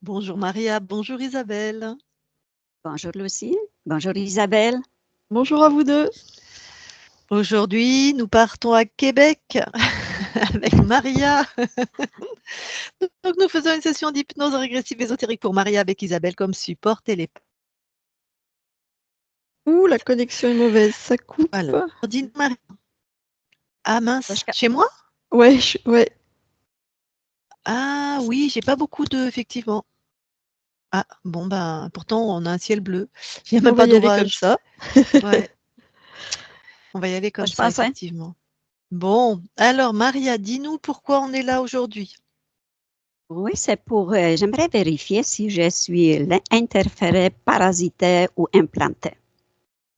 Bonjour Maria, bonjour Isabelle. Bonjour Lucie, bonjour Isabelle. Bonjour à vous deux. Aujourd'hui, nous partons à Québec avec Maria. Donc, nous faisons une session d'hypnose régressive ésotérique pour Maria avec Isabelle comme support télé. Ouh, la connexion est mauvaise, ça coupe. Alors, dis Maria. Ah mince, chez moi? Ouais, ouais. Ah oui, j'ai pas beaucoup de, effectivement. Ah bon, ben pourtant on a un ciel bleu. Il n'y a même pas aller comme d'orage. ça. Ouais. On va y aller comme Je ça, pense, hein. effectivement. Bon, alors Maria, dis-nous pourquoi on est là aujourd'hui. Oui, c'est pour. J'aimerais vérifier si je suis interférée, parasitée ou implantée.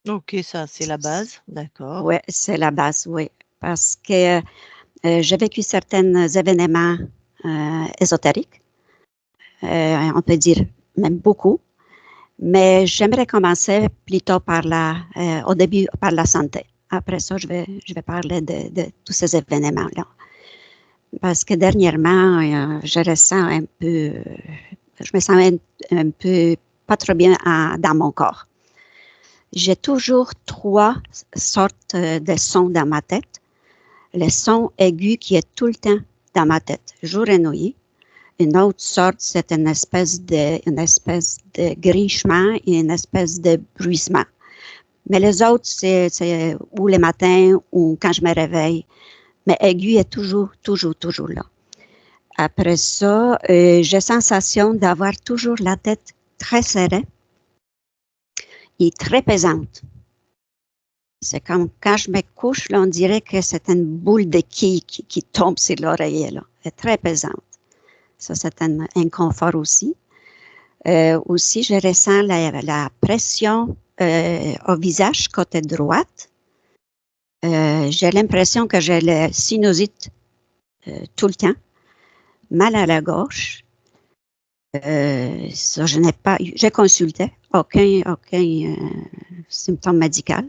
Ok, ça c'est la base, d'accord. Oui, c'est la base, oui. Parce que j'ai vécu certains événements ésotériques, on peut dire même beaucoup, mais j'aimerais commencer plutôt au début par la santé. Après ça, je vais parler de tous ces événements-là. Parce que dernièrement, je ressens un peu, je me sens un peu pas trop bien dans mon corps. J'ai toujours trois sortes de sons dans ma tête. Le son aigu qui est tout le temps dans ma tête, jour et nuit. Une autre sorte, c'est une espèce de grichement et une espèce de bruissement. Mais les autres, c'est ou le matin ou quand je me réveille. Mais aigu est toujours là. Après ça, j'ai sensation d'avoir toujours la tête très serrée et très pesante. C'est comme quand je me couche, là, on dirait que c'est une boule de quille qui tombe sur l'oreiller. Là. Elle est très pesante. Ça, c'est un inconfort aussi. Aussi, je ressens la pression au visage côté droite. J'ai l'impression que j'ai le sinusite tout le temps. Mal à la gauche. Ça, je n'ai pas eu. J'ai consulté. Aucun symptôme médical.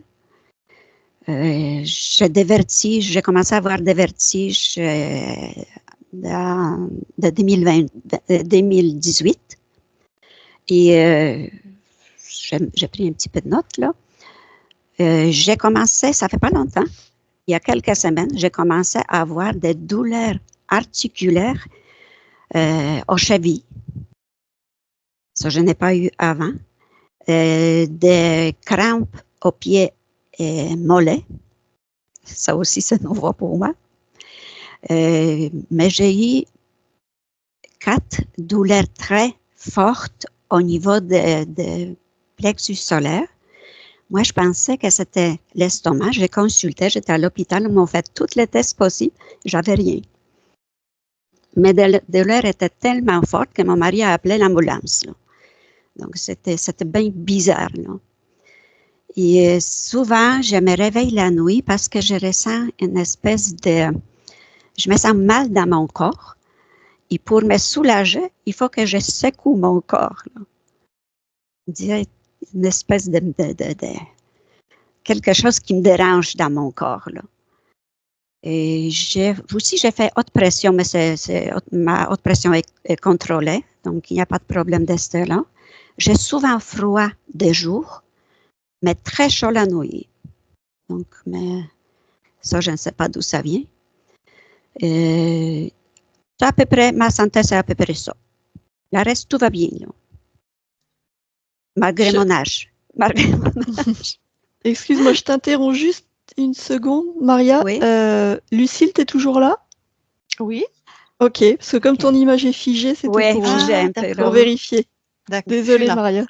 J'ai des vertiges. J'ai commencé à avoir des vertiges de 2018. Et j'ai pris un petit peu de notes, là. J'ai commencé, ça fait pas longtemps, il y a quelques semaines, j'ai commencé à avoir des douleurs articulaires aux chevilles. Ça, je n'ai pas eu avant. Des crampes aux pieds et mollets. Ça aussi, c'est nouveau pour moi. Mais j'ai eu 4 douleurs très fortes au niveau de plexus solaire. Moi, je pensais que c'était l'estomac. J'ai consulté, j'étais à l'hôpital, ils m'ont fait tous les tests possibles. J'avais rien. Mais les douleurs étaient tellement fortes que mon mari a appelé l'ambulance. Là. Donc, c'était bien bizarre. Là. Et souvent, je me réveille la nuit parce que je ressens une espèce de... Je me sens mal dans mon corps. Et pour me soulager, il faut que je secoue mon corps. Là. On dirait une espèce de quelque chose qui me dérange dans mon corps. Là. Et j'ai fait haute pression, mais ma haute pression est contrôlée, donc il n'y a pas de problème de ce là. J'ai souvent froid de jour, mais très chaud la nuit. Donc, mais ça, je ne sais pas d'où ça vient. À peu près, ma santé, c'est à peu près ça. Le reste, tout va bien. Là. Malgré mon âge. Excuse-moi, je t'interromps juste une seconde. Maria, Oui. Lucille, t'es toujours là? Oui. Ok, parce que comme ton image est figée, c'était pour vérifier. Désolée, Maria.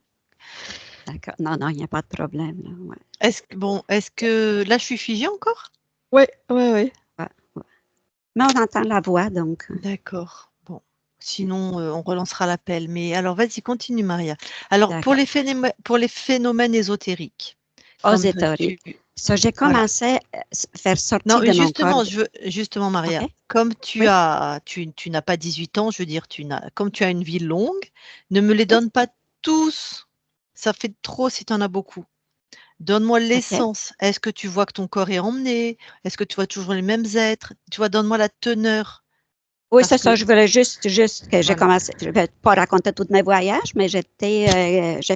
D'accord. Non, il n'y a pas de problème. Là. Ouais. Est-ce que là, je suis figée encore? Ouais. Ouais. Mais on entend la voix, donc. D'accord. Bon. Sinon, on relancera l'appel. Mais alors, vas-y, continue, Maria. Alors, pour les phénomènes ésotériques. Ésotériques. Ça, j'ai commencé à faire sortir de mon corps. Justement, Maria, comme tu n'as pas 18 ans, je veux dire, comme tu as une vie longue, ne me les donne pas tous. Ça fait trop si tu en as beaucoup. Donne-moi l'essence. Est-ce que tu vois que ton corps est emmené? Est-ce que tu vois toujours les mêmes êtres? Tu vois, donne-moi la teneur Oui, c'est ça. Je voulais juste que j'ai commencé. Je ne vais pas raconter tous mes voyages, mais je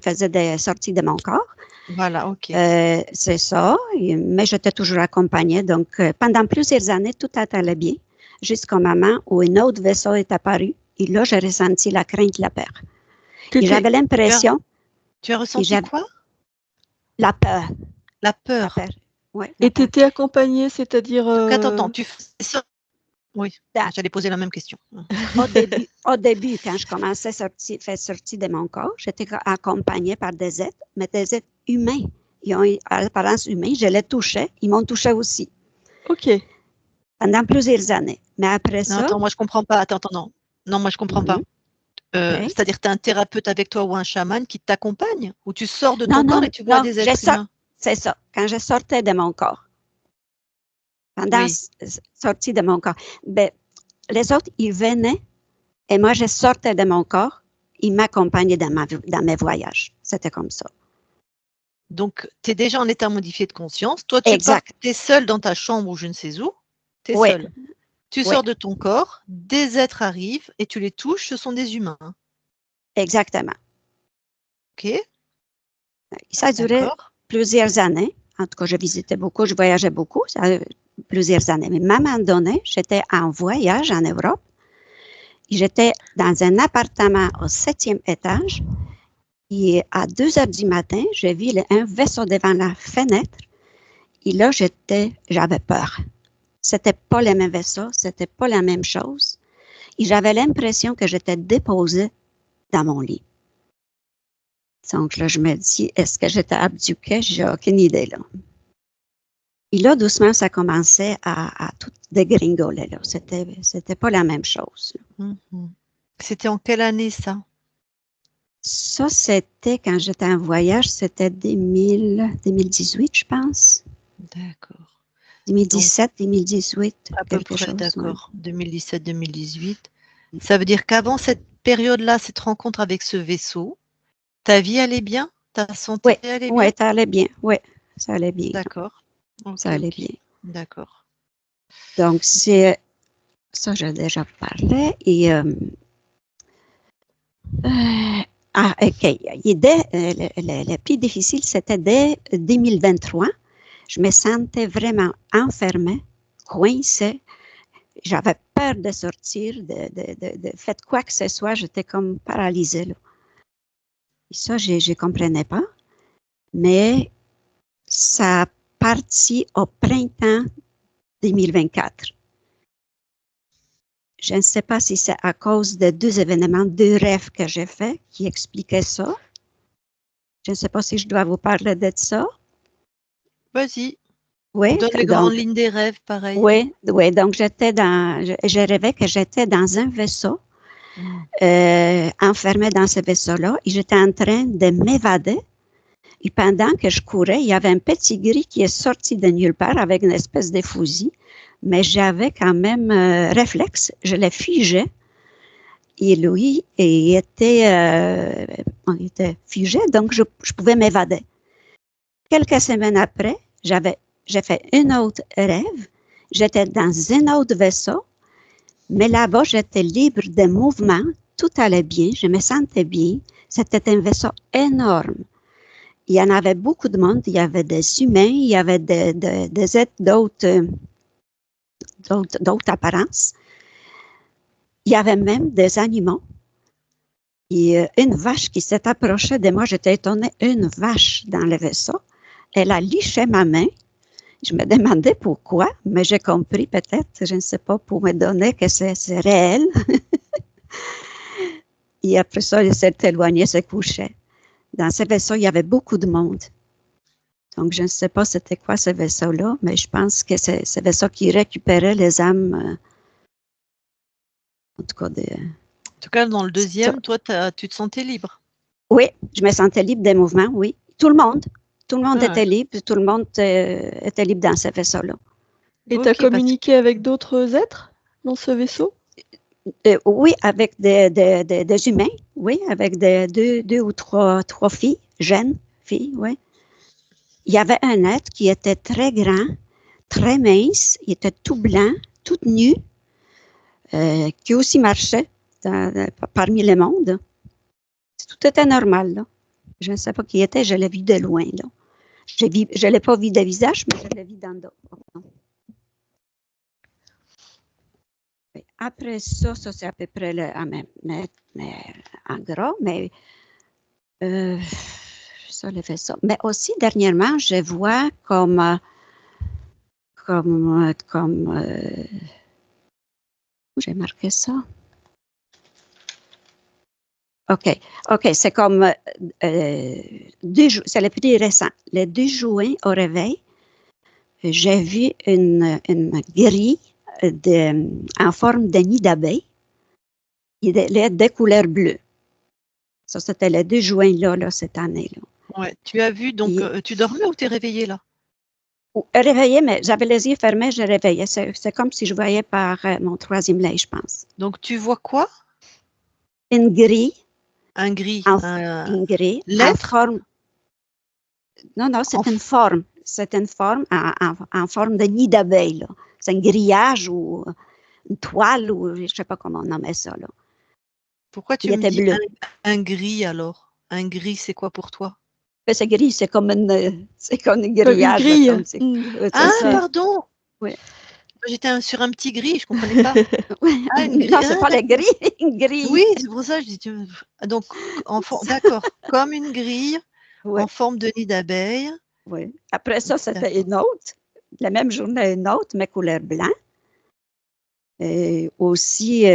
faisais des sorties de mon corps. Voilà, OK. C'est ça. Mais j'étais toujours accompagnée. Donc, pendant plusieurs années, tout allait bien, jusqu'au moment où un autre vaisseau est apparu. Et là, j'ai ressenti la crainte, la peur. Et j'avais l'impression. Tu as ressenti quoi? La peur. La peur. La peur. Ouais, et tu étais accompagnée, c'est-à-dire. Attends, tu fais ça. Oui, j'allais poser la même question. Au début, quand je commençais à faire sortir de mon corps, j'étais accompagnée par des êtres, mais des êtres humains. Ils ont l'apparence humaine, je les touchais, ils m'ont touché aussi. OK. Pendant plusieurs années. Mais après ça. Attends, moi je comprends pas. Attends, non. Non, moi je comprends pas. C'est-à-dire, tu as un thérapeute avec toi ou un chaman qui t'accompagne? Ou tu sors de ton corps et tu vois des êtres humains? C'est ça. Quand je sortais de mon corps. Pendant sortie de mon corps. Ben, les autres, ils venaient et moi, je sortais de mon corps. Ils m'accompagnaient dans mes voyages. C'était comme ça. Donc, tu es déjà en état modifié de conscience. Toi, tu es seul dans ta chambre ou je ne sais où. Tu es seul. Tu sors de ton corps, des êtres arrivent et tu les touches, ce sont des humains. Exactement. OK. Ça a duré plusieurs années. En tout cas, je visitais beaucoup, je voyageais beaucoup. Ça a plusieurs années. Mais à un moment donné, j'étais en voyage en Europe. J'étais dans un appartement au 7e étage. Et à 2 heures du matin, j'ai vu un vaisseau devant la fenêtre. Et là, j'avais peur. C'était pas le même vaisseau, c'était pas la même chose. Et j'avais l'impression que j'étais déposée dans mon lit. Donc là, je me dis, est-ce que j'étais abduquée? J'ai aucune idée, là. Et là, doucement, ça commençait à tout dégringoler, là. C'était pas la même chose. C'était en quelle année, ça? Ça, c'était quand j'étais en voyage, c'était 2018, je pense. D'accord. 2017, 2018. À peu près, d'accord. 2017-2018. Ça veut dire qu'avant cette période-là, cette rencontre avec ce vaisseau, ta vie allait bien? Ta santé allait bien? Oui, ça allait bien. Oui, ça allait bien. D'accord. Ça allait bien. D'accord. Donc, c'est ça, j'ai déjà parlé. Et OK. Le plus difficile, c'était dès 2023. Je me sentais vraiment enfermée, coincée. J'avais peur de sortir, de faire quoi que ce soit. J'étais comme paralysée, là. Et ça, je ne comprenais pas. Mais ça a parti au printemps 2024. Je ne sais pas si c'est à cause de 2 événements, 2 rêves que j'ai faits qui expliquaient ça. Je ne sais pas si je dois vous parler de ça. Vas-y. Oui. Donne les grandes lignes des rêves, pareil. Oui. Donc je rêvais que j'étais dans un vaisseau, enfermée dans ce vaisseau-là, et j'étais en train de m'évader. Et pendant que je courais, il y avait un petit gris qui est sorti de nulle part avec une espèce de fusil. Mais j'avais quand même réflexe, je l'ai figé. Et lui, il était figé, donc je pouvais m'évader. Quelques semaines après, j'ai fait un autre rêve. J'étais dans un autre vaisseau, mais là-bas, j'étais libre de mouvement. Tout allait bien, je me sentais bien. C'était un vaisseau énorme. Il y en avait beaucoup de monde. Il y avait des humains, il y avait des êtres d'autres apparences. Il y avait même des animaux. Et une vache qui s'est approchée de moi, j'étais étonnée, une vache dans le vaisseau. Elle a liché ma main. Je me demandais pourquoi, mais j'ai compris peut-être, je ne sais pas, pour me donner que c'est réel. Et après ça, il s'est éloigné, se couchait. Dans ce vaisseau, il y avait beaucoup de monde. Donc, je ne sais pas c'était quoi ce vaisseau-là, mais je pense que c'est ce vaisseau qui récupérait les âmes. En tout cas, dans le deuxième, toi, tu te sentais libre? Oui, je me sentais libre des mouvements, oui. Tout le monde était libre, tout le monde était libre dans ce vaisseau-là. Et tu as communiqué avec d'autres êtres dans ce vaisseau? Oui, avec des humains, oui, avec deux ou trois filles, jeunes filles, oui. Il y avait un être qui était très grand, très mince, il était tout blanc, tout nu. qui aussi marchait parmi le monde. Tout était normal, là. Je ne sais pas qui était, je l'ai vu de loin, là. Je ne l'ai pas vu de visage, mais je l'ai vu dans d'autres. Après ça, c'est à peu près en gros, mais ça le fait ça. Mais aussi, dernièrement, je vois comme j'ai marqué ça. OK, c'est comme c'est le plus récent. Le 2 juin, au réveil, j'ai vu une grille en forme de nid d'abeille. Il est de couleur bleue. Ça, c'était le 2 juin, là cette année-là. Ouais, tu as vu, donc, tu dormais ou t'es réveillée, là? Réveillée, mais j'avais les yeux fermés, je réveillais. C'est comme si je voyais par mon 3e œil, je pense. Donc, tu vois quoi? Une grille. Un gris. Une grille. Lettre? En forme. Non, c'est une forme. C'est une forme en forme de nid d'abeille, là. C'est un grillage ou une toile, ou je ne sais pas comment on nommait ça, là. Pourquoi tu me dis un gris, alors? Un gris, c'est quoi pour toi? C'est gris, c'est comme une grillage. Une grille. Pardon. Oui. J'étais sur un petit gris, je ne comprenais pas. Non, c'est pas la grille, une grille. Oui, c'est pour ça que je dis. Donc, d'accord, comme une grille en forme de nid d'abeille. Oui. Après ça, c'était une autre. La même journée, une autre, mais couleur blanc. Et aussi,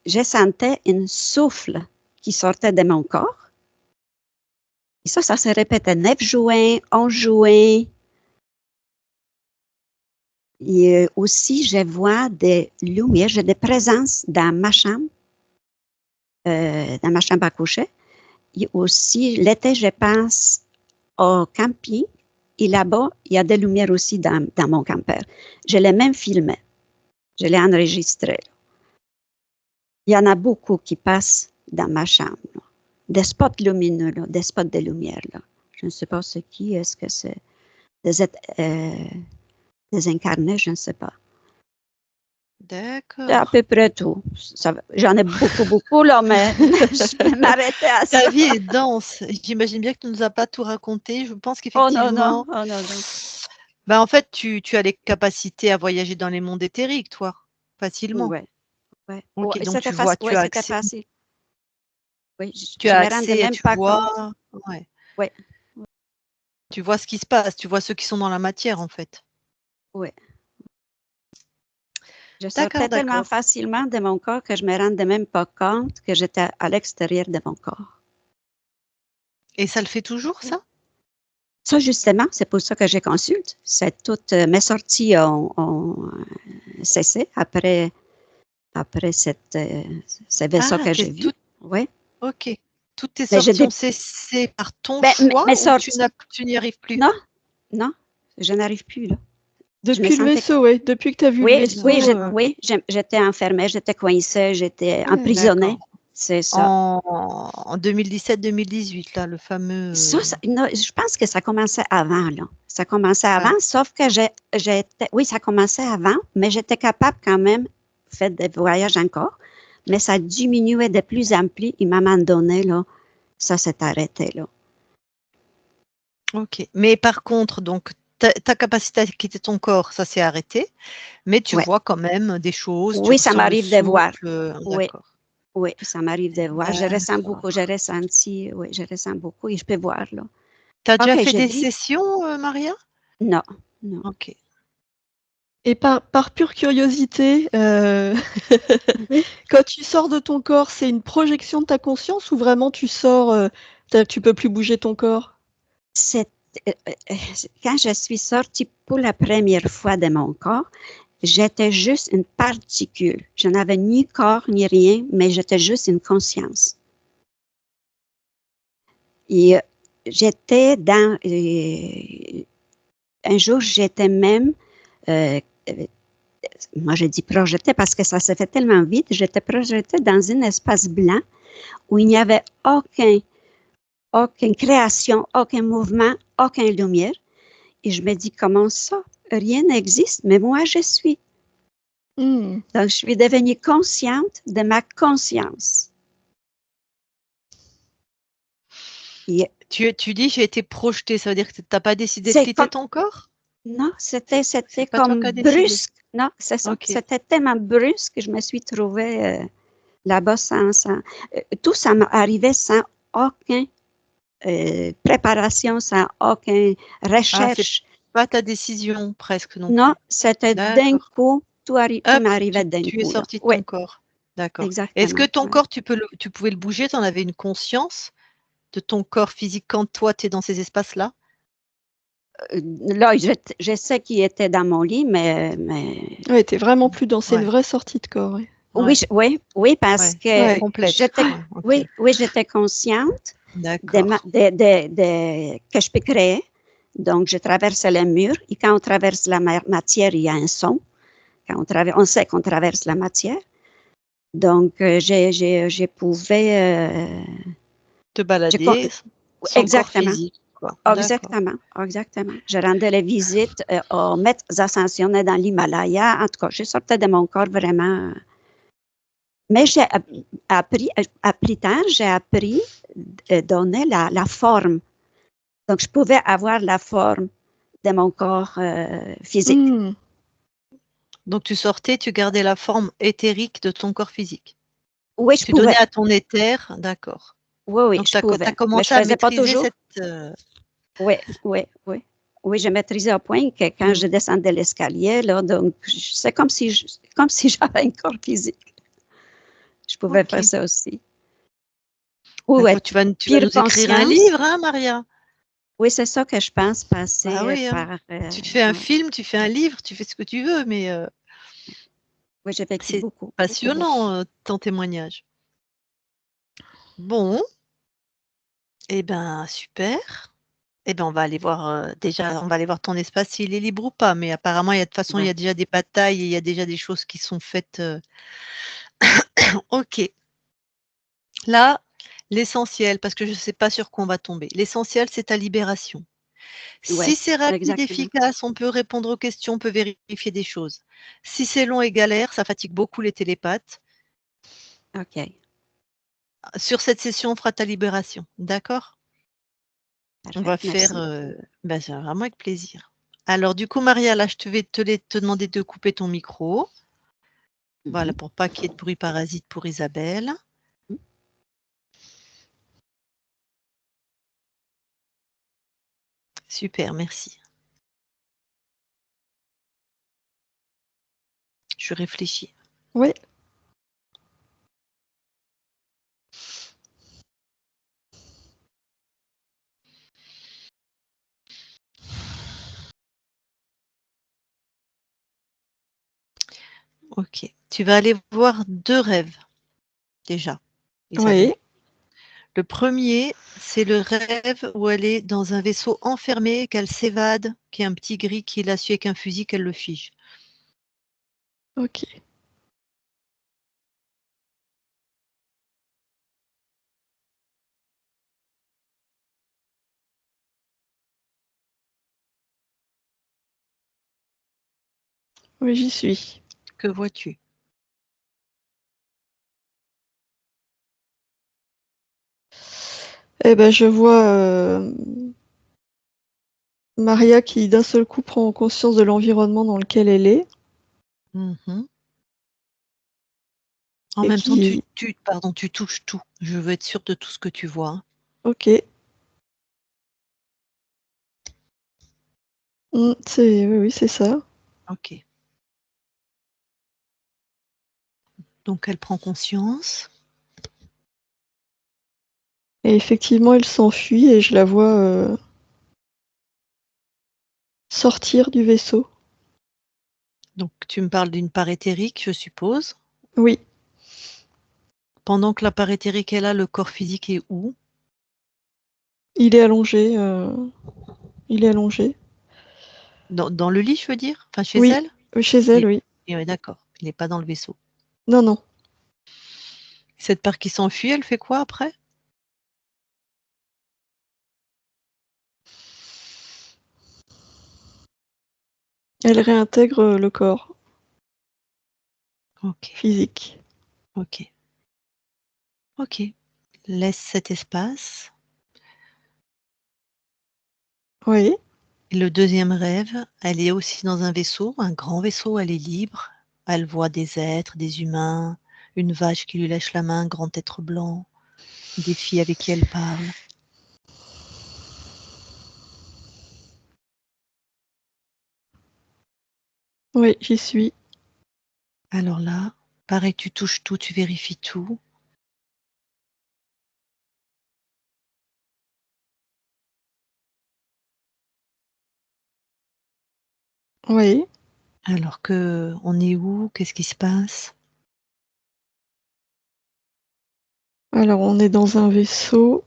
je sentais un souffle qui sortait de mon corps. Et ça se répétait 9 juin, 11 juin. Et aussi, je vois des lumières, j'ai des présences dans ma chambre à coucher. Et aussi, l'été, je pense au camping. Et là-bas, il y a des lumières aussi dans mon camper. Je l'ai même filmé. Je l'ai enregistré. Il y en a beaucoup qui passent dans ma chambre. Là. Des spots lumineux, là, des spots de lumière. Là. Je ne sais pas ce qui, est-ce que c'est des incarnés, je ne sais pas. D'accord. C'est à peu près tout. J'en ai beaucoup, là, mais je vais m'arrêter à ça. Ta vie est dense. J'imagine bien que tu ne nous as pas tout raconté. Je pense qu'effectivement. Oh non. Ben, en fait, tu as les capacités à voyager dans les mondes éthériques, toi, facilement. Oui. Okay, donc c'était facile. Oui, tu as accès, même tu pas vois. Oui. Tu vois ce qui se passe, tu vois ceux qui sont dans la matière, en fait. Oui. Je sortais tellement facilement de mon corps que je ne me rendais même pas compte que j'étais à l'extérieur de mon corps. Et ça le fait toujours, ça? Ça, justement, c'est pour ça que je consulte. C'est toutes mes sorties ont cessé après ces vaisseaux que j'ai vus. Oui. OK. Toutes tes sorties ont cessé par ton choix ou tu n'y arrives plus? Non, je n'arrive plus, là. Depuis le vaisseau, oui. Depuis que tu as vu le vaisseau. Oui, j'étais enfermée, j'étais coincée, j'étais emprisonnée. C'est ça. En 2017-2018, là, le fameux... je pense que ça commençait avant, là. Ça commençait avant, sauf que ça commençait avant, mais j'étais capable quand même, faire des voyages encore, mais ça diminuait de plus en plus, et à un moment donné, là, ça s'est arrêté, là. OK. Mais par contre, donc, ta capacité à quitter ton corps, ça s'est arrêté, mais tu vois quand même des choses. Oui, ça m'arrive de voir. D'accord. Oui, ça m'arrive de voir. Je ressens beaucoup, je ressens beaucoup et je peux voir, là. Tu as déjà fait des sessions, Maria? Non. OK. Et par pure curiosité, quand tu sors de ton corps, c'est une projection de ta conscience ou vraiment tu sors, tu peux plus bouger ton corps? Quand je suis sortie pour la première fois de mon corps, j'étais juste une particule. Je n'avais ni corps ni rien, mais j'étais juste une conscience. Et j'étais dans... un jour, j'étais même... moi, je dis projetée parce que ça s'est fait tellement vite. J'étais projetée dans un espace blanc où il n'y avait aucune création, aucun mouvement, aucune lumière. Et je me dis, comment ça? Rien n'existe, mais moi, je suis. Donc, je suis devenue consciente de ma conscience. Tu dis j'ai été projetée, ça veut dire que tu n'as pas décidé de quitter ton corps? Non, c'était comme brusque. Non, c'est ça. Okay. C'était tellement brusque que je me suis trouvée là-bas tout ça m'est arrivé sans aucune préparation, sans aucune recherche. C'est pas ta décision presque non plus. Non, c'était d'un coup, tout m'arrivait d'un coup. Tu es sortie de ton corps. D'accord. Exactement. Est-ce que ton corps, tu pouvais le bouger? Tu en avais une conscience de ton corps physique quand toi, tu es dans ces espaces-là? Là, je sais qu'il était dans mon lit, mais... Oui, tu n'es vraiment plus dans cette vraie sortie de corps. Oui, parce que j'étais consciente que je peux créer. Donc, je traversais les murs et quand on traverse la matière, il y a un son. Quand on sait qu'on traverse la matière. Donc, je pouvais... te balader sans corps physique. Exactement. Je rendais les visites aux maîtres ascensionnés dans l'Himalaya. En tout cas, je sortais de mon corps vraiment. Mais j'ai appris, plus tard, j'ai appris à donner la forme. Donc, je pouvais avoir la forme de mon corps physique. Donc, tu sortais, tu gardais la forme éthérique de ton corps physique. Oui, je pouvais. Tu donnais à ton éther, d'accord. Oui, donc, je pouvais. Tu as commencé à maîtriser cette... Oui, je maîtrisais au point que quand je descendais l'escalier, là, donc c'est comme si j'avais un corps physique. Je pouvais faire ça aussi. Tu vas nous écrire un livre, hein, Maria? Oui, c'est ça que je pense passer par... tu te fais un film, tu fais un livre, tu fais ce que tu veux, mais oui, j'ai vécu beaucoup. C'est passionnant, ton témoignage. Bon. Eh bien, super. Eh bien, on va aller voir, on va aller voir ton espace s'il est libre ou pas, mais apparemment, il y a déjà des batailles et il y a déjà des choses qui sont faites. OK. Là, l'essentiel, parce que je ne sais pas sur quoi on va tomber, l'essentiel, c'est ta libération. Si c'est rapide, efficace, on peut répondre aux questions, on peut vérifier des choses. Si c'est long et galère, ça fatigue beaucoup les télépathes. OK. Sur cette session, on fera ta libération, d'accord? On va faire, c'est vraiment avec plaisir. Alors du coup, Maria, là, je vais te demander de couper ton micro. Voilà, pour pas qu'il y ait de bruit parasite pour Isabelle. Super, merci. Je réfléchis. Oui. Ok. Tu vas aller voir 2 rêves, déjà, Isabelle. Oui. Le premier, c'est le rêve où elle est dans un vaisseau enfermé, qu'elle s'évade, qu'il y a un petit gris qui la suit avec un fusil, qu'elle le fige. Ok. Oui, j'y suis. Que vois-tu? Eh ben, je vois Maria qui d'un seul coup prend conscience de l'environnement dans lequel elle est. En même temps, tu touches tout. Je veux être sûre de tout ce que tu vois. Ok. Oui, c'est ça. Ok. Donc, elle prend conscience. Et effectivement, elle s'enfuit et je la vois sortir du vaisseau. Donc, tu me parles d'une part éthérique, je suppose? Oui. Pendant que la part éthérique est là, le corps physique est où? Il est allongé. Il est allongé. Dans le lit, je veux dire? Enfin, chez elle? Oui, chez elle, oui. Oui, d'accord. Il n'est pas dans le vaisseau. Non, non. Cette part qui s'enfuit, elle fait quoi après? Elle réintègre le corps. physique. Ok. Ok. Laisse cet espace. Oui. Et le deuxième rêve, elle est aussi dans un vaisseau, un grand vaisseau, elle est libre. Elle voit des êtres, des humains, une vache qui lui lèche la main, un grand être blanc, des filles avec qui elle parle. Oui, j'y suis. Alors là, pareil, tu touches tout, tu vérifies tout. Oui. Alors que on est où? Qu'est-ce qui se passe? Alors, on est dans un vaisseau.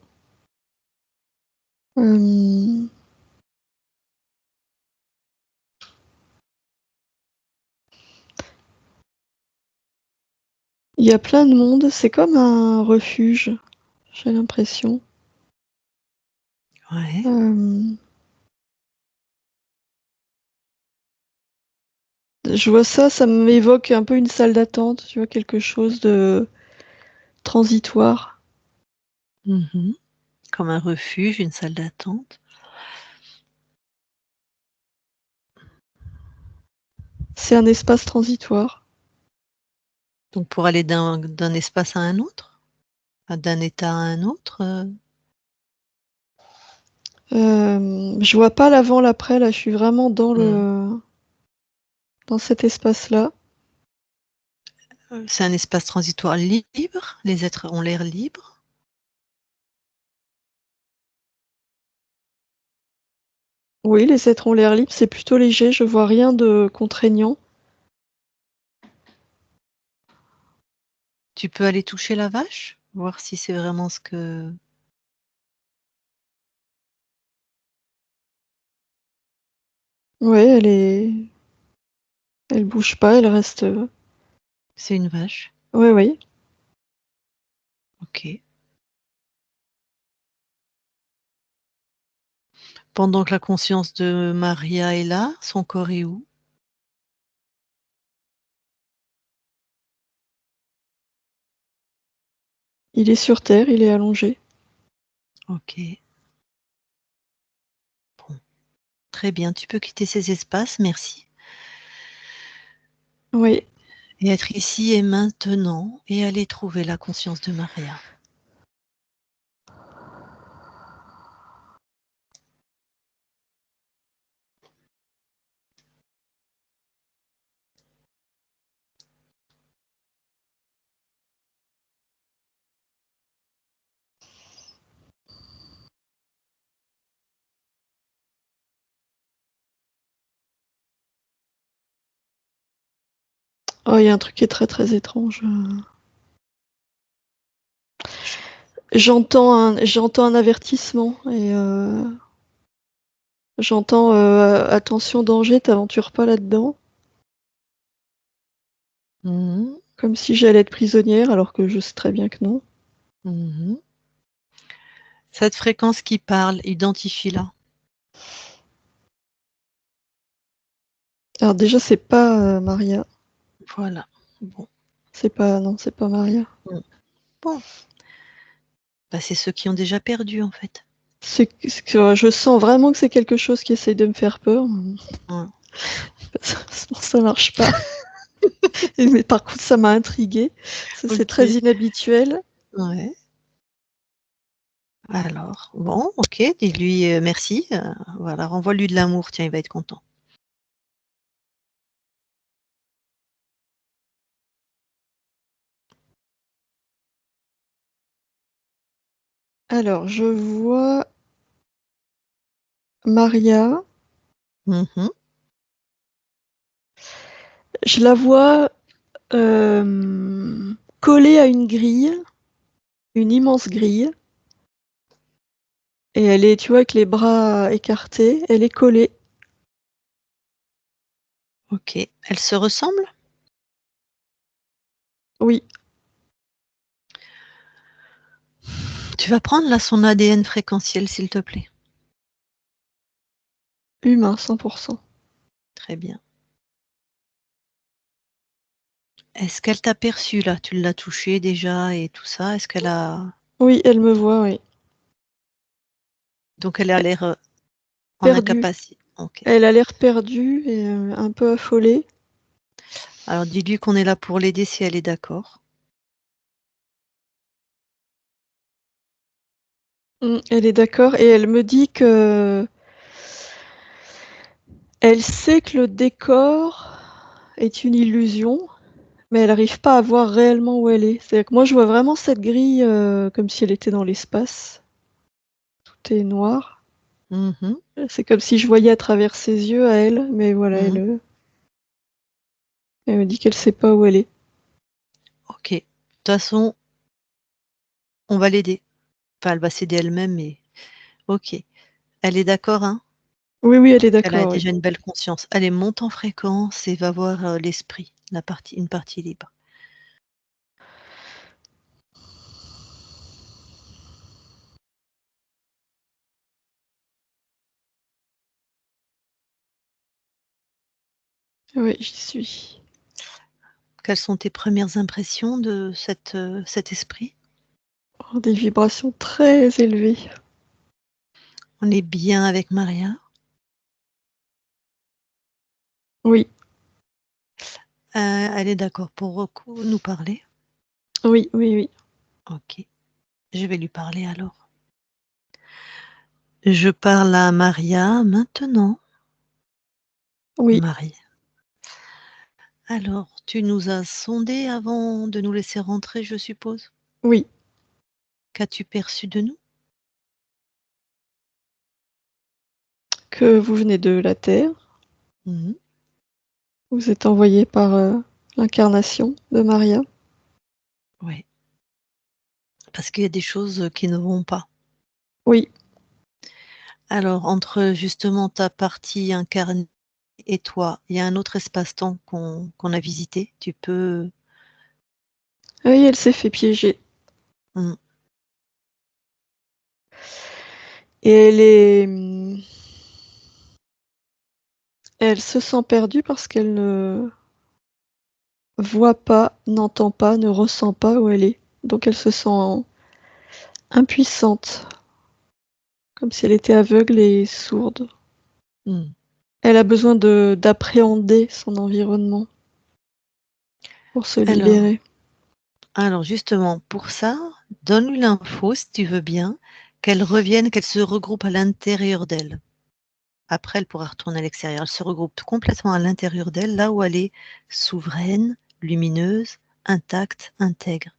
Il y a plein de monde, c'est comme un refuge, j'ai l'impression. Ouais. Je vois ça m'évoque un peu une salle d'attente, tu vois, quelque chose de transitoire. Comme un refuge, une salle d'attente. C'est un espace transitoire. Donc pour aller d'un espace à un autre? D'un état à un autre? Je vois pas l'avant, l'après, là, je suis vraiment dans cet espace-là. C'est un espace transitoire libre? Les êtres ont l'air libres? Oui, les êtres ont l'air libres, c'est plutôt léger, je vois rien de contraignant. Tu peux aller toucher la vache? Voir si c'est vraiment ce que... Ouais, elle bouge pas, elle reste. C'est une vache? Ouais, oui. Ok. Pendant que la conscience de Maria est là, son corps est où? Il est sur Terre, il est allongé. Ok. Bon. Très bien, tu peux quitter ces espaces, merci. Oui. Et être ici et maintenant et aller trouver la conscience de Maria. Oh, il y a un truc qui est très très étrange. J'entends un avertissement et j'entends attention, danger, t'aventures pas là-dedans. Comme si j'allais être prisonnière alors que je sais très bien que non. Cette fréquence qui parle, identifie-la. Alors déjà, c'est pas Maria. Voilà. Bon. C'est pas Maria. Bon. Bah, c'est ceux qui ont déjà perdu, en fait. Je sens vraiment que c'est quelque chose qui essaye de me faire peur. Ouais. Ça marche pas. Mais par contre, ça m'a intriguée. C'est Ok. très inhabituel. Ouais. Alors, bon, ok, dis-lui merci. Voilà, renvoie-lui de l'amour, tiens, il va être content. Alors, je vois Maria. Je la vois collée à une grille, une immense grille. Et elle est, tu vois, avec les bras écartés, elle est collée. Ok. Elle se ressemble? Oui. Tu vas prendre là son ADN fréquentiel, s'il te plaît. Humain, 100%. Très bien. Est-ce qu'elle t'a perçu là? Tu l'as touchée déjà et tout ça? Est-ce qu'elle a... Oui, elle me voit, oui. Donc elle a l'air en Perdue. incapacité. Ok. Elle a l'air perdue et un peu affolée. Alors dis-lui qu'on est là pour l'aider si elle est d'accord. Elle est d'accord et elle me dit que elle sait que le décor est une illusion, mais elle n'arrive pas à voir réellement où elle est. C'est-à-dire que moi, je vois vraiment cette grille comme si elle était dans l'espace. Tout est noir. Mhm, C'est comme si je voyais à travers ses yeux à elle, mais voilà, mhm. elle me dit qu'elle sait pas où elle est. Ok. De toute façon, on va l'aider. Enfin, elle va s'aider elle-même, mais ok. Elle est d'accord, hein? Oui, oui, elle est Elle a d'accord, oui. déjà une belle conscience. Allez, monte en fréquence et va voir l'esprit, une partie libre. Oui, j'y suis. Quelles sont tes premières impressions de cet esprit? Oh, des vibrations très élevées. On est bien avec Maria? Oui, Elle est d'accord pour nous parler? oui, oui, oui. Ok. Je vais lui parler alors. Je parle à Maria maintenant. Oui, Marie. Alors, tu nous as sondés avant de nous laisser rentrer, je suppose? oui. Qu'as-tu perçu de nous? Que vous venez de la Terre. Mhm. Vous êtes envoyé par l'incarnation de Maria. Oui, parce qu'il y a des choses qui ne vont pas. Oui, Alors, entre justement ta partie incarnée et toi, il y a un autre espace-temps qu'on a visité. Tu peux... oui, elle s'est fait piéger. Mm. Et elle se sent perdue parce qu'elle ne voit pas, n'entend pas, ne ressent pas où elle est. Donc elle se sent impuissante, comme si elle était aveugle et sourde. Mm. Elle a besoin d'appréhender son environnement pour se Alors, libérer. alors, justement, pour ça, donne-lui l'info, si tu veux bien, qu'elle revienne, qu'elle se regroupe à l'intérieur d'elle. Après, elle pourra retourner à l'extérieur. Elle se regroupe complètement à l'intérieur d'elle, là où elle est souveraine, lumineuse, intacte, intègre.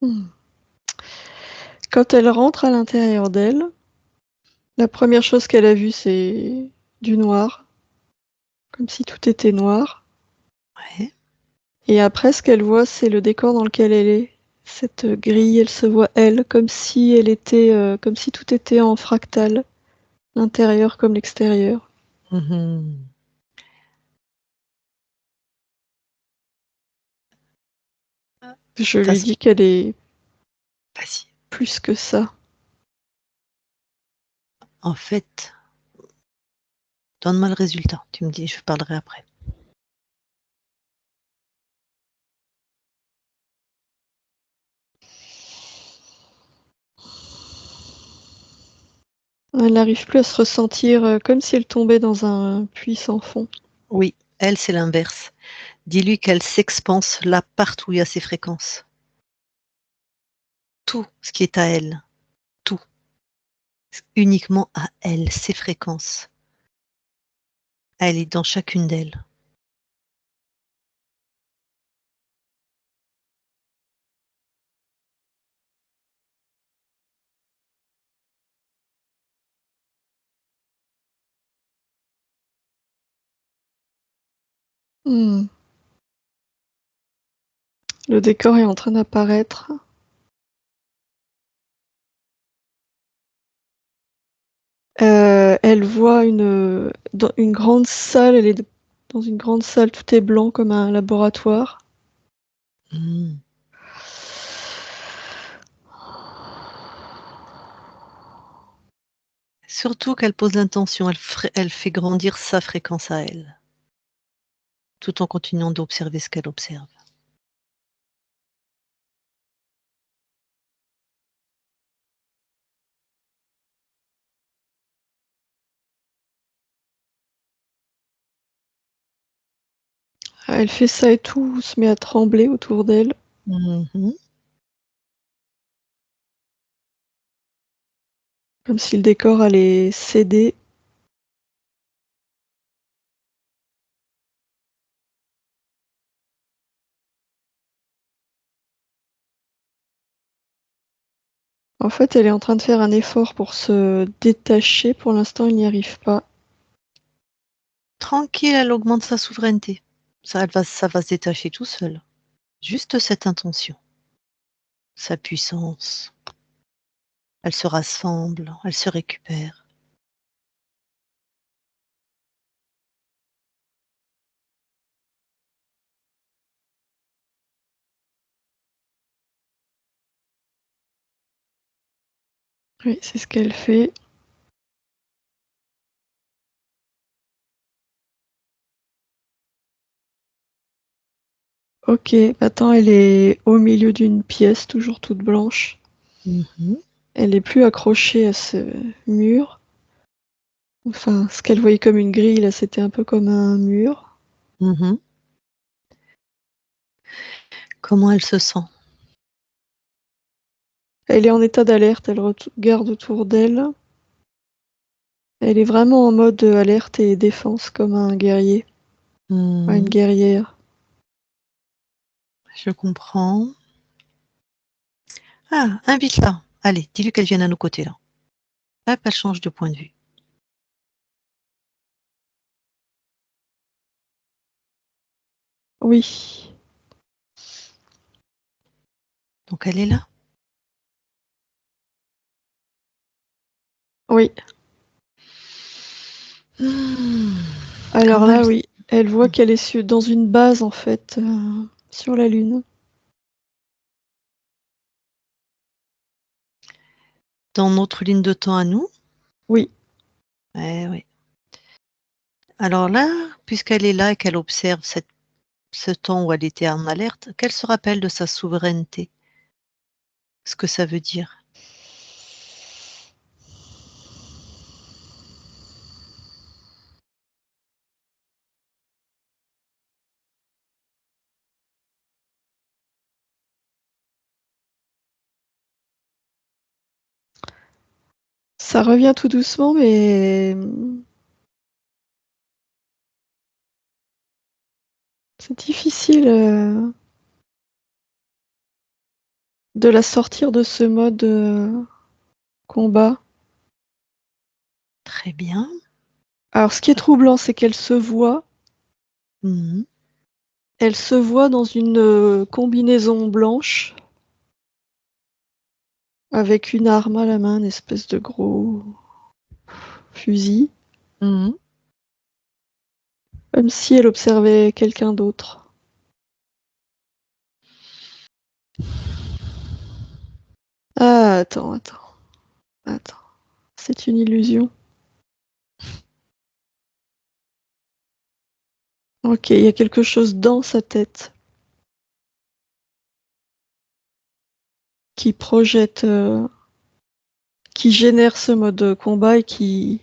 Hmm. Quand elle rentre à l'intérieur d'elle, la première chose qu'elle a vue, c'est du noir, comme si tout était noir. Ouais. Et après, ce qu'elle voit, c'est le décor dans lequel elle est. Cette grille, elle se voit elle, comme si elle était, comme si tout était en fractal, l'intérieur comme l'extérieur. Mhm. Je T'as lui ce- dis qu'elle est Vas-y. plus que ça. En fait, donne-moi le résultat. Tu me dis, je parlerai après. Elle n'arrive plus à se ressentir comme si elle tombait dans un puits sans fond. Oui, elle, c'est l'inverse. Dis-lui qu'elle s'expanse là partout où il y a ses fréquences. Tout ce qui est à elle. Tout. Uniquement à elle, ses fréquences. Elle est dans chacune d'elles. Hmm. Le décor est en train d'apparaître. Elle voit dans une grande salle, elle est dans une grande salle, tout est blanc comme un laboratoire. Mmh. Surtout qu'elle pose l'intention, elle fait grandir sa fréquence à elle, tout en continuant d'observer ce qu'elle observe. Elle fait ça et tout se met à trembler autour d'elle. Mmh. Comme si le décor allait céder. En fait, elle est en train de faire un effort pour se détacher. Pour l'instant, elle n'y arrive pas. Tranquille, elle augmente sa souveraineté. Ça va se détacher tout seul. Juste cette intention, sa puissance. Elle se rassemble, elle se récupère. Oui, c'est ce qu'elle fait. Ok, maintenant elle est au milieu d'une pièce, toujours toute blanche. Mmh. Elle n'est plus accrochée à ce mur. Enfin, ce qu'elle voyait comme une grille, là, c'était un peu comme un mur. Mmh. Comment elle se sent? Elle est en état d'alerte, elle regarde autour d'elle. Elle est vraiment en mode alerte et défense, comme un guerrier. Enfin, une Mmh. guerrière. Je comprends. Ah, invite-la. Allez, dis-lui qu'elle vienne à nos côtés là. Hop, elle change de point de vue. Oui, Donc elle est là? oui. Mmh. Alors Comment là, elle oui, elle voit qu'elle est dans une base, en fait, sur la Lune. dans notre ligne de temps à nous? Oui. Eh oui. Alors là, puisqu'elle est là et qu'elle observe ce temps où elle était en alerte, qu'elle se rappelle de sa souveraineté. Ce que ça veut dire. Ça revient tout doucement, mais c'est difficile de la sortir de ce mode combat. Très bien. Alors, ce qui est troublant, c'est qu'elle se voit. Mmh. Elle se voit dans une combinaison blanche avec une arme à la main, une espèce de gros fusil, Mmh. comme si elle observait quelqu'un d'autre. Ah, attends. C'est une illusion. Ok, il y a quelque chose dans sa tête qui projette, qui génère ce mode combat et qui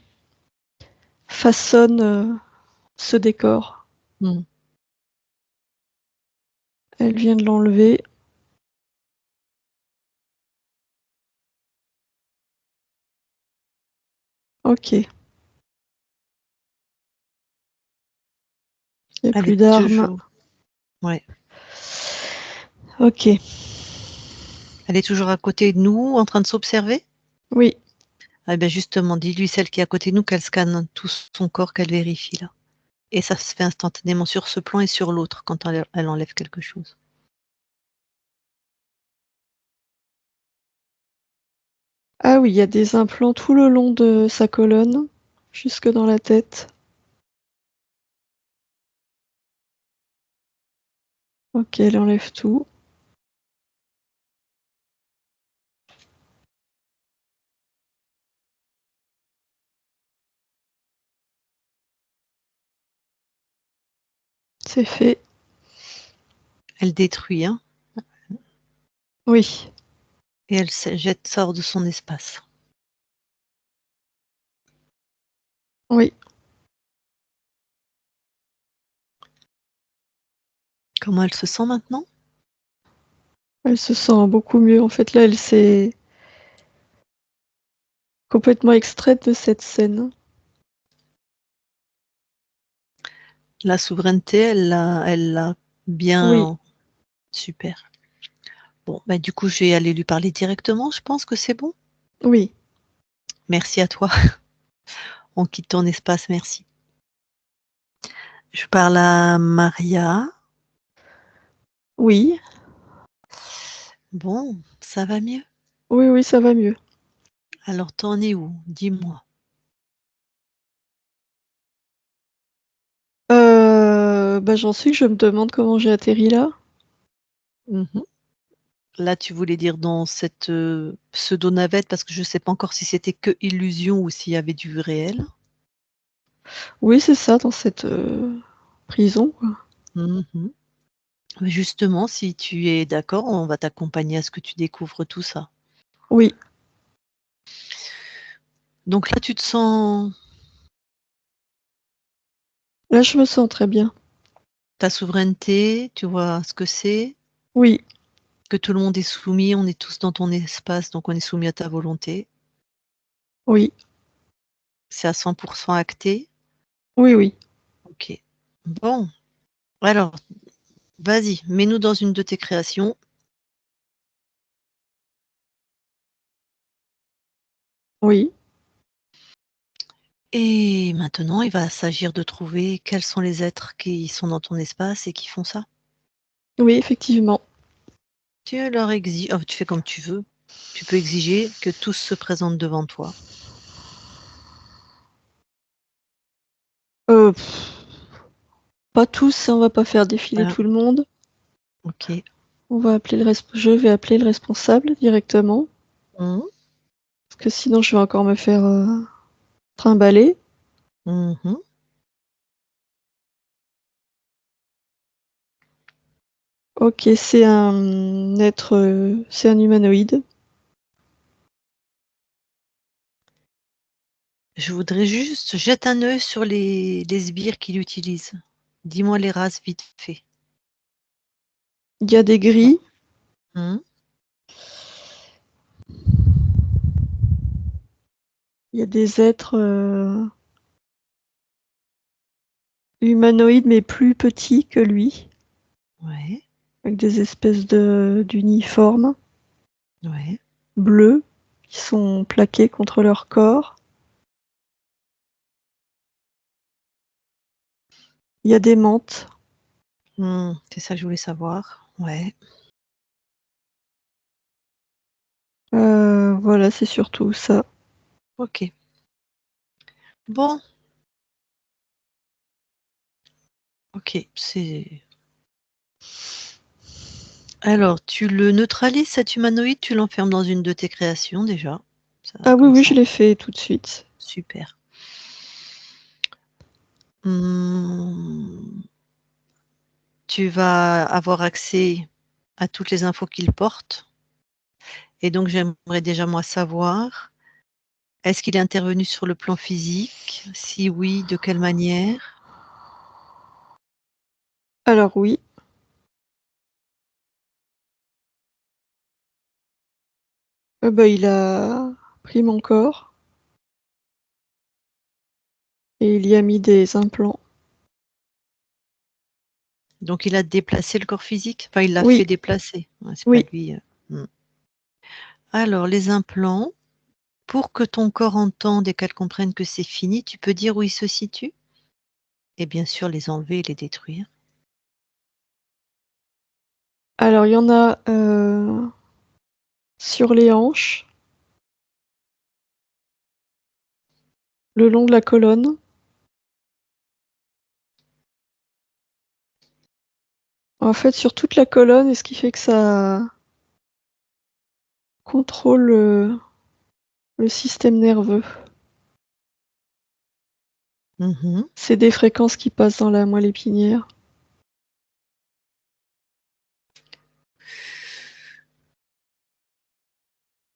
façonne ce décor. Mmh. Elle vient de l'enlever. Ok, il n'y a Elle plus est d'armes. toujours ouais. Ok, Elle est toujours à côté de nous, en train de s'observer? oui. Ah ben justement, dis-lui, celle qui est à côté de nous, qu'elle scanne tout son corps, qu'elle vérifie là. Et ça se fait instantanément sur ce plan et sur l'autre quand elle enlève quelque chose. Ah oui, il y a des implants tout le long de sa colonne, jusque dans la tête. Ok, elle enlève tout. C'est fait. Elle détruit, hein, Oui. et elle sort de son espace. Oui. Comment elle se sent maintenant? Elle se sent beaucoup mieux. En fait, là, elle s'est complètement extraite de cette scène. La souveraineté, elle l'a Oui. bien. Super. Bon, bah, du coup, je vais aller lui parler directement. Je pense que c'est bon. Oui. Merci à toi. On quitte ton espace, merci. Je parle à Maria. Oui. Bon, ça va mieux? Oui, oui, ça va mieux. Alors, t'en es où? Dis-moi. Bah, j'en suis que je me demande comment j'ai atterri là. Mmh. Là, tu voulais dire dans cette, pseudo-navette parce que je sais pas encore si c'était que illusion ou s'il y avait du réel? Oui, c'est ça, dans cette prison, quoi. Mmh. Mais justement, si tu es d'accord, on va t'accompagner à ce que tu découvres tout ça. Oui. Donc là, tu te sens Là, je me sens très bien. ta souveraineté, tu vois ce que c'est, Oui. que tout le monde est soumis, on est tous dans ton espace, donc on est soumis à ta volonté. Oui. C'est à 100 acté? Oui, oui. OK. Bon, alors, vas-y, mets-nous dans une de tes créations. Oui. Et maintenant, il va s'agir de trouver quels sont les êtres qui sont dans ton espace et qui font ça. Oui, effectivement. Tu leur exiges, tu fais comme tu veux. Tu peux exiger que tous se présentent devant toi. Euh, pff, Pas tous, hein, on va pas faire défiler Ah, tout le monde. OK. On va appeler je vais appeler le responsable directement, Mmh. parce que sinon je vais encore me faire trimballer. Mmh. Ok, c'est un être, c'est un humanoïde. Je voudrais juste jette un œil sur les sbires qu'il utilise. Dis-moi les races vite fait. Il y a des Bon. gris, Mmh. il y a des êtres humanoïdes mais plus petits que lui, Ouais, avec des espèces d'uniformes ouais. bleus qui sont plaqués contre leur corps. Il y a des mantes. Mmh, c'est ça que je voulais savoir. Ouais, Voilà, c'est surtout ça. OK. Bon, OK, c'est alors tu le neutralises cet humanoïde, tu l'enfermes dans une de tes créations déjà. Ça Ah oui, comme oui, ça, je l'ai fait tout de suite. super. Mmh, tu vas avoir accès à toutes les infos qu'il porte et donc j'aimerais déjà moi savoir, est-ce qu'il est intervenu sur le plan physique? Si oui, de quelle manière? Alors oui, bah, il a pris mon corps et il y a mis des implants. Donc il a déplacé le corps physique? Enfin, il l'a fait Oui, déplacer. Ouais, c'est pas oui. lui, mmh. Alors les implants, pour que ton corps entende et qu'elle comprenne que c'est fini, tu peux dire où ils se situent? Et bien sûr les enlever et les détruire. Alors il y en a sur les hanches, le long de la colonne, En fait, sur toute la colonne, et ce qui fait que ça contrôle le système nerveux. Mhm. C'est des fréquences qui passent dans la moelle épinière.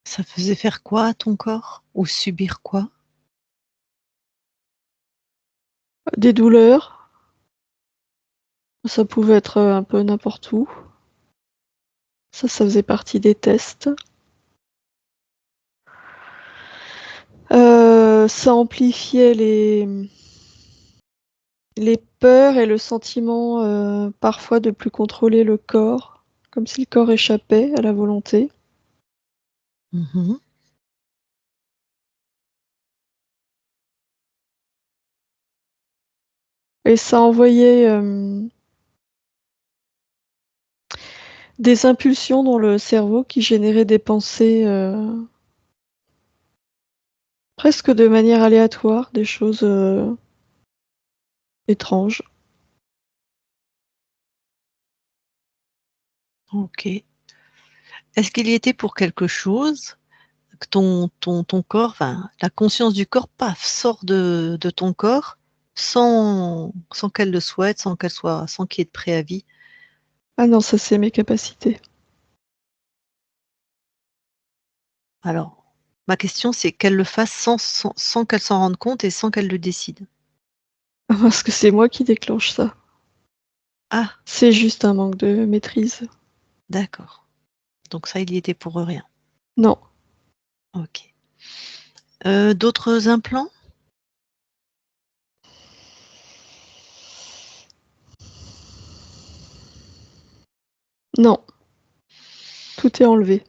Ça faisait faire quoi à ton corps? Ou subir quoi? Des douleurs, ça pouvait être un peu n'importe où. Ça faisait partie des tests. Ça amplifiait les peurs et le sentiment parfois de plus contrôler le corps, comme si le corps échappait à la volonté. Mhm. Et ça envoyait des impulsions dans le cerveau qui généraient des pensées presque de manière aléatoire, des choses étranges. Ok. Est-ce qu'il y était pour quelque chose que ton corps, enfin, la conscience du corps, paf, sort de ton corps sans qu'elle le souhaite, sans qu'il y ait de préavis? Ah non, ça c'est mes capacités. Alors, ma question, c'est qu'elle le fasse sans qu'elle s'en rende compte et sans qu'elle le décide. Parce que c'est moi qui déclenche ça. Ah, C'est juste un manque de maîtrise. d'accord. Donc ça, il y était pour rien. Non, Ok. D'autres implants? non, tout est enlevé.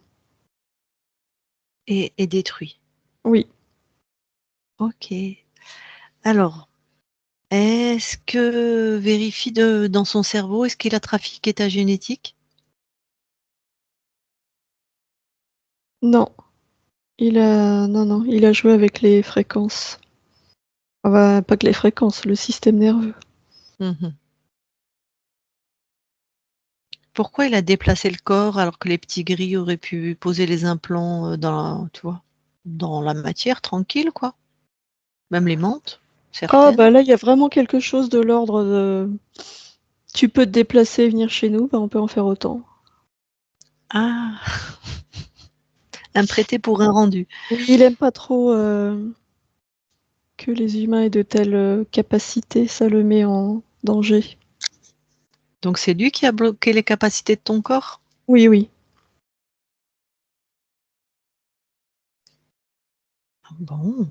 Et détruits. Oui, Ok. Alors, est-ce que vérifie dans son cerveau, est-ce qu'il a trafiqué ta génétique? non, non, il a joué avec les fréquences. Enfin, pas que les fréquences, le système nerveux. Mhm. Pourquoi il a déplacé le corps alors que les petits gris auraient pu poser les implants tu vois, dans la matière, tranquille, quoi? Même les menthes, Ah certaines. bah là, il y a vraiment quelque chose de l'ordre de tu peux te déplacer et venir chez nous, bah on peut en faire autant. Ah, un prêté pour un rendu. Oui, il aime pas trop que les humains aient de telles capacités, ça le met en danger. Donc c'est lui qui a bloqué les capacités de ton corps? Oui, oui. Bon.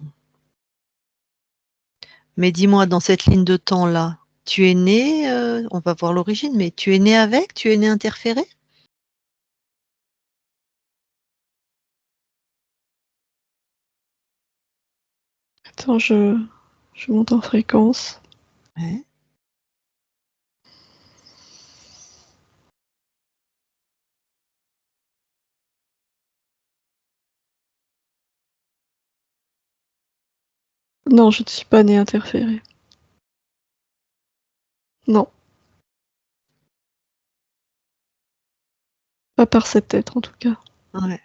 Mais dis-moi, dans cette ligne de temps-là, tu es né, on va voir l'origine, mais tu es né avec? Tu es né interféré? Attends, je monte en fréquence. Ouais. Non, je ne suis pas née interférée. Non, pas par cet être en tout cas. Ouais.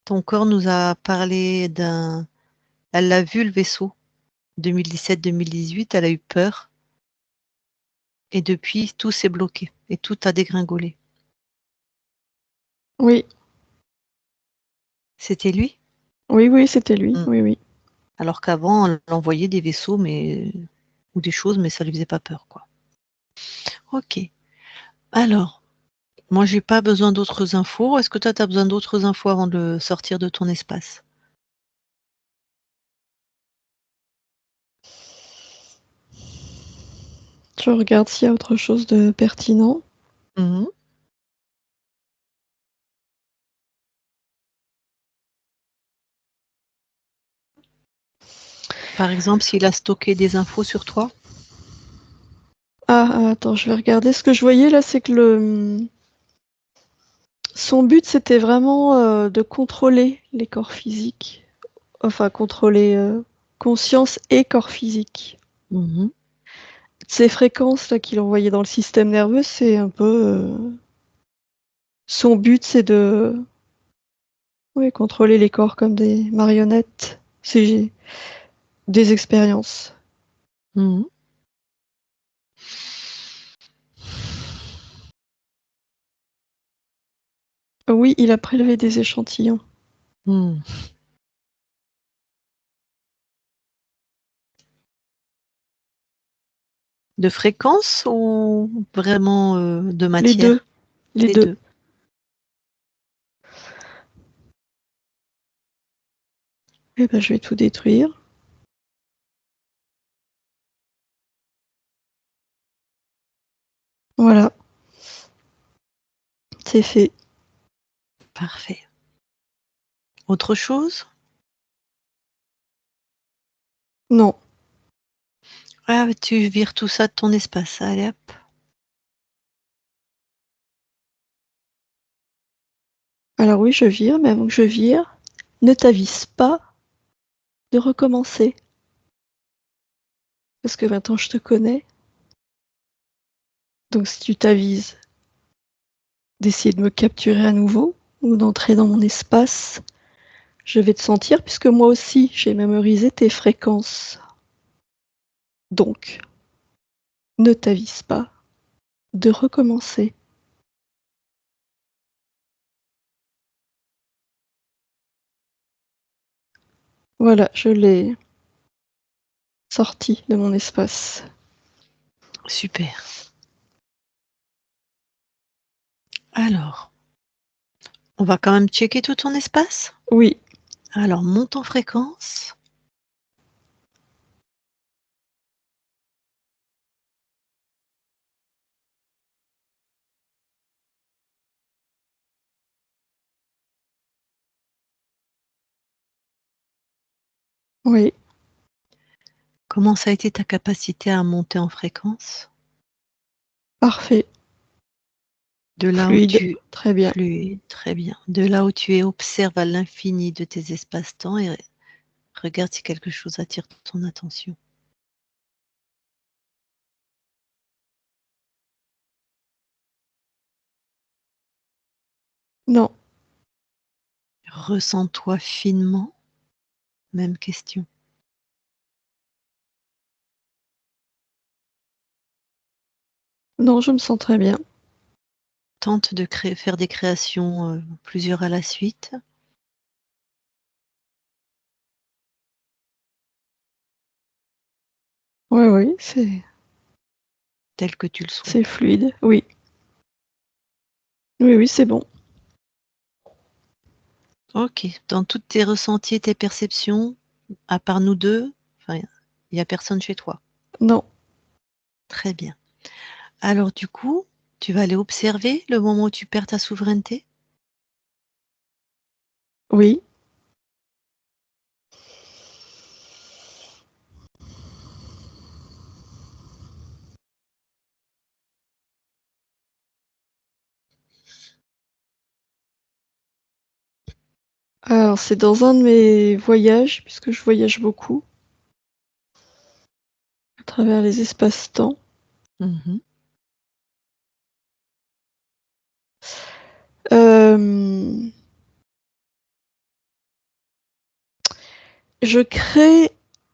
Ton corps nous a parlé d'un... Elle l'a vu le vaisseau, 2017-2018, elle a eu peur. Et depuis, tout s'est bloqué et tout a dégringolé. Oui, C'était lui? oui, oui, c'était lui. Mm. Oui, oui. Alors qu'avant, elle envoyait des vaisseaux ou des choses, mais ça lui faisait pas peur, quoi. Ok. Alors, moi, j'ai pas besoin d'autres infos. Est-ce que toi, tu as besoin d'autres infos avant de sortir de ton espace? Je regarde s'il y a autre chose de pertinent. Mhm. Par exemple, s'il a stocké des infos sur toi? Ah, attends, je vais regarder. Ce que je voyais là, c'est que son but, c'était vraiment de contrôler les corps physiques. Enfin, contrôler conscience et corps physique. Mhm. Ces fréquences là qu'il envoyait dans le système nerveux, c'est un peu son but, c'est de contrôler les corps comme des marionnettes. C'est des expériences. Mhm. Oui, il a prélevé des échantillons. Mhm. De fréquence ou vraiment de Les deux. matière? Les Les deux. deux. Eh ben, je vais tout détruire. Voilà. C'est fait. Parfait. Autre chose? Non. Ah, tu vires tout ça de ton espace. Allez hop. Alors oui, je vire, mais avant que je vire, ne t'avise pas de recommencer. Parce que maintenant je te connais. Donc si tu t'avises d'essayer de me capturer à nouveau ou d'entrer dans mon espace, je vais te sentir puisque moi aussi j'ai mémorisé tes fréquences. Donc, ne t'avise pas de recommencer. Voilà, je l'ai sorti de mon espace. Super. Alors, on va quand même checker tout ton espace? Oui, Alors, monte en fréquence. oui, Comment ça a été ta capacité à monter en fréquence? parfait, De là où fluide, tu très bien. fluide, très bien. De là où tu es, observe à l'infini de tes espaces-temps et regarde si quelque chose attire ton attention. Non, Ressens-toi finement. Même question. non, je me sens très bien. Tente de faire des créations, plusieurs à la suite. Oui, oui, c'est Tel que tu le souhaites. fluide, oui. Oui, oui, c'est bon. Ok. Dans toutes tes ressentis et tes perceptions, à part nous deux, enfin, il n'y a personne chez toi. Non, Très bien. Alors du coup, tu vas aller observer le moment où tu perds ta souveraineté? oui. Alors, c'est dans un de mes voyages, puisque je voyage beaucoup, à travers les espaces-temps. Mmh. Euh, je crée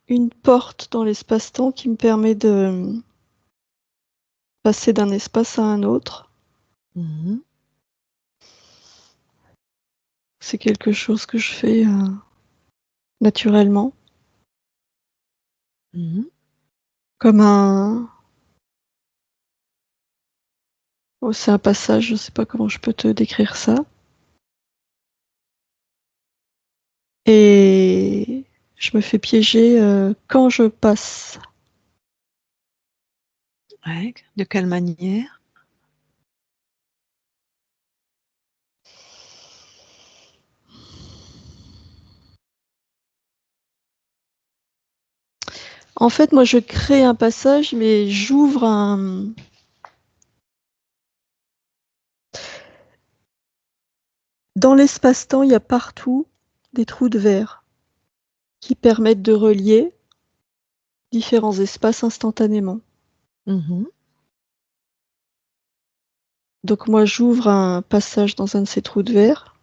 une porte dans l'espace-temps qui me permet de passer d'un espace à un autre. Mmh. C'est quelque chose que je fais naturellement, Mmh. comme un... Oh, c'est un passage, je sais pas comment je peux te décrire ça. Et je me fais piéger quand je passe. Ouais, de quelle manière? En fait, moi, je crée un passage, mais j'ouvre un... Dans l'espace-temps, il y a partout des trous de verre qui permettent de relier différents espaces instantanément. Mhm. Donc moi, j'ouvre un passage dans un de ces trous de verre.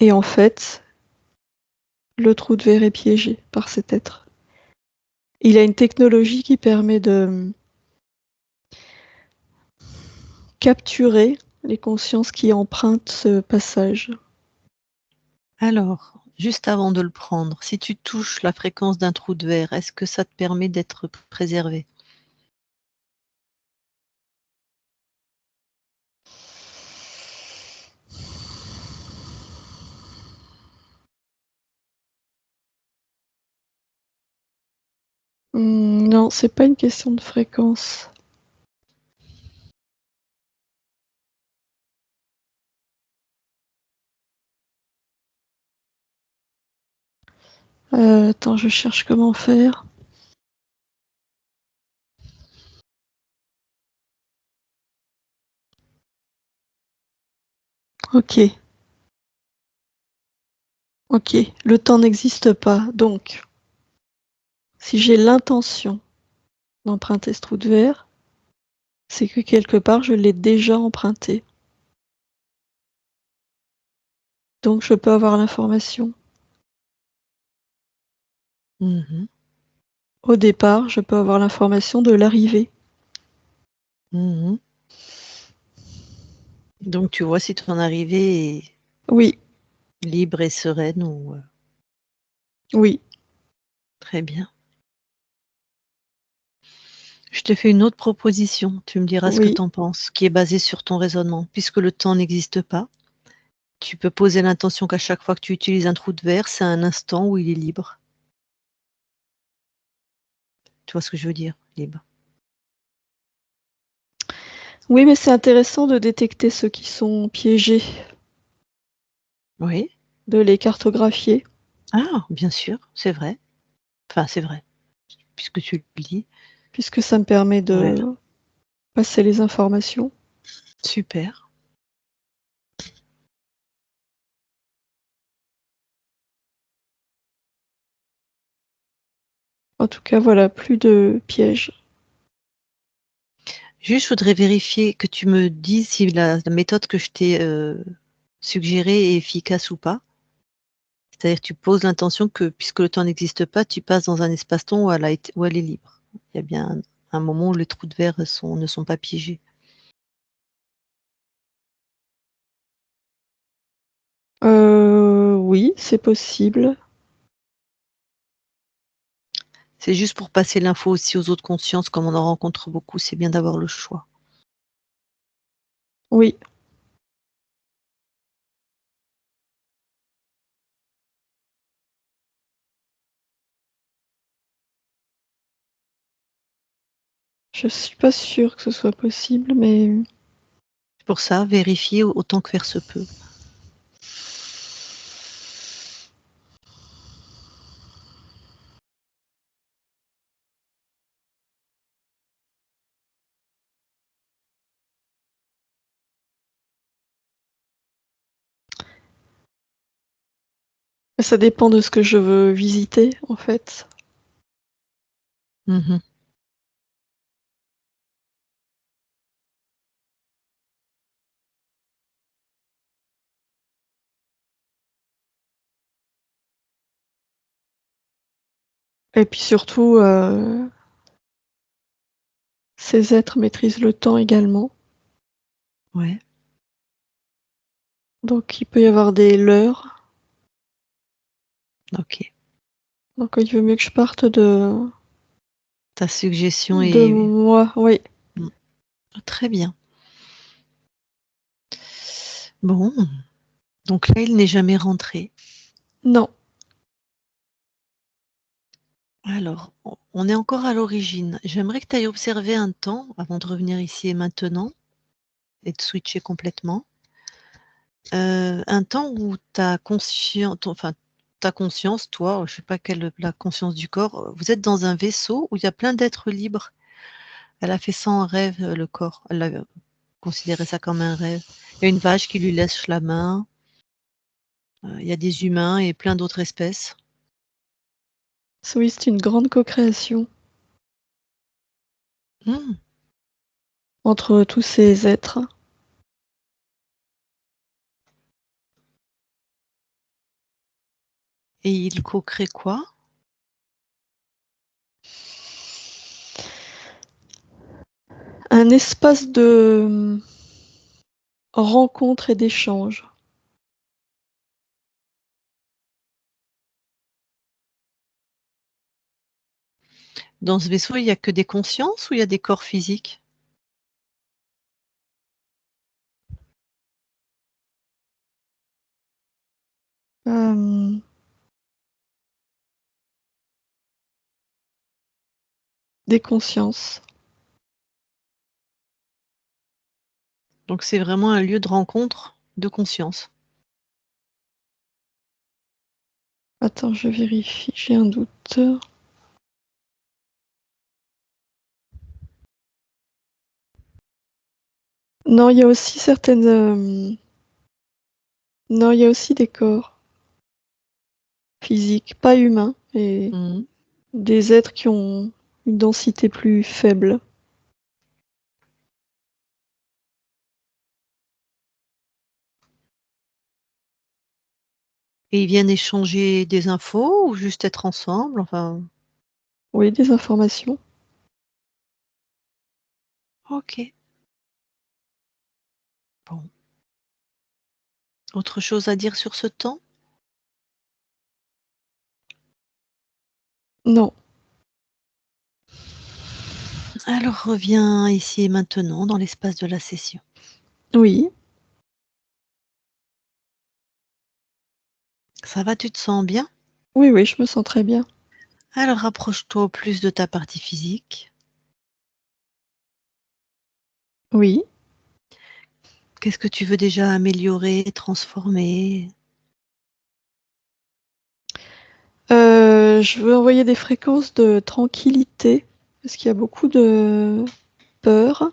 Et en fait, le trou de verre est piégé par cet être. Il a une technologie qui permet de capturer les consciences qui empruntent ce passage. Alors, juste avant de le prendre, si tu touches la fréquence d'un trou de verre, est-ce que ça te permet d'être préservé? Non, c'est pas une question de fréquence. Attends, je cherche comment faire. Ok. Ok, le temps n'existe pas. Donc, si j'ai l'intention d'emprunter ce trou de verre, c'est que quelque part, je l'ai déjà emprunté. Donc, je peux avoir l'information. Mhm. Au départ, je peux avoir l'information de l'arrivée. Mhm. Donc tu vois si ton arrivée est Oui, libre et sereine ou oui, très bien. Je te fais une autre proposition, tu me diras ce que oui. tu en penses, qui est basée sur ton raisonnement. Puisque le temps n'existe pas, tu peux poser l'intention qu'à chaque fois que tu utilises un trou de verre, c'est un instant où il est libre. Tu vois ce que je veux dire? Libre. Oui, mais c'est intéressant de détecter ceux qui sont piégés, Oui. de les cartographier. Ah, bien sûr, c'est vrai. Enfin, c'est vrai, puisque tu le dis. Puisque ça me permet Ouais, de passer les informations. super. En tout cas, voilà, plus de pièges. Juste, je voudrais vérifier que tu me dises si la méthode que je t'ai suggérée est efficace ou pas. C'est-à-dire, tu poses l'intention que, puisque le temps n'existe pas, tu passes dans un espace-temps où où elle est libre. Il y a bien un moment où les trous de verre ne sont pas piégés. Oui, c'est possible. C'est juste pour passer l'info aussi aux autres consciences, comme on en rencontre beaucoup, c'est bien d'avoir le choix. Oui. Je suis pas sûre que ce soit possible, mais C'est pour ça, vérifier autant que faire se peut. ça dépend de ce que je veux visiter, en fait. Mhm. Et puis surtout, ces êtres maîtrisent le temps également. Ouais, Donc il peut y avoir des leurres. ok. Donc il vaut mieux que je parte Ta suggestion de est moi. Oui. mm, très bien. Bon, donc là, il n'est jamais rentré. Non. Alors, on est encore à l'origine. J'aimerais que tu ailles observer un temps avant de revenir ici et maintenant et de switcher complètement. Un temps où enfin, ta conscience, toi, je sais pas quelle la conscience du corps, vous êtes dans un vaisseau où il y a plein d'êtres libres. Elle a fait ça en rêve, le corps. Elle a considéré ça comme un rêve. Il y a une vache qui lui lèche la main, il y a des humains et plein d'autres espèces. Oui, c'est une grande co-création. entre tous ces êtres. Et ils co-créent quoi? Un espace de rencontre et d'échange. Dans ce vaisseau, il n'y a que des consciences ou il y a des corps physiques? Des consciences. Donc c'est vraiment un lieu de rencontre de conscience. Attends, je vérifie, j'ai un doute. Non, il y a aussi certaines... Non, il y a aussi des corps physiques, pas humains, et des êtres qui ont une densité plus faible. Et ils viennent échanger des infos ou juste être ensemble? Enfin, Oui, des informations. ok. Bon. Autre chose à dire sur ce temps? Non. Alors reviens ici et maintenant dans l'espace de la session. Oui. Ça va, tu te sens bien? Oui, oui, je me sens très bien. Alors rapproche-toi au plus de ta partie physique. Oui. Qu'est-ce que tu veux déjà améliorer, transformer? Je veux envoyer des fréquences de tranquillité, parce qu'il y a beaucoup de peur.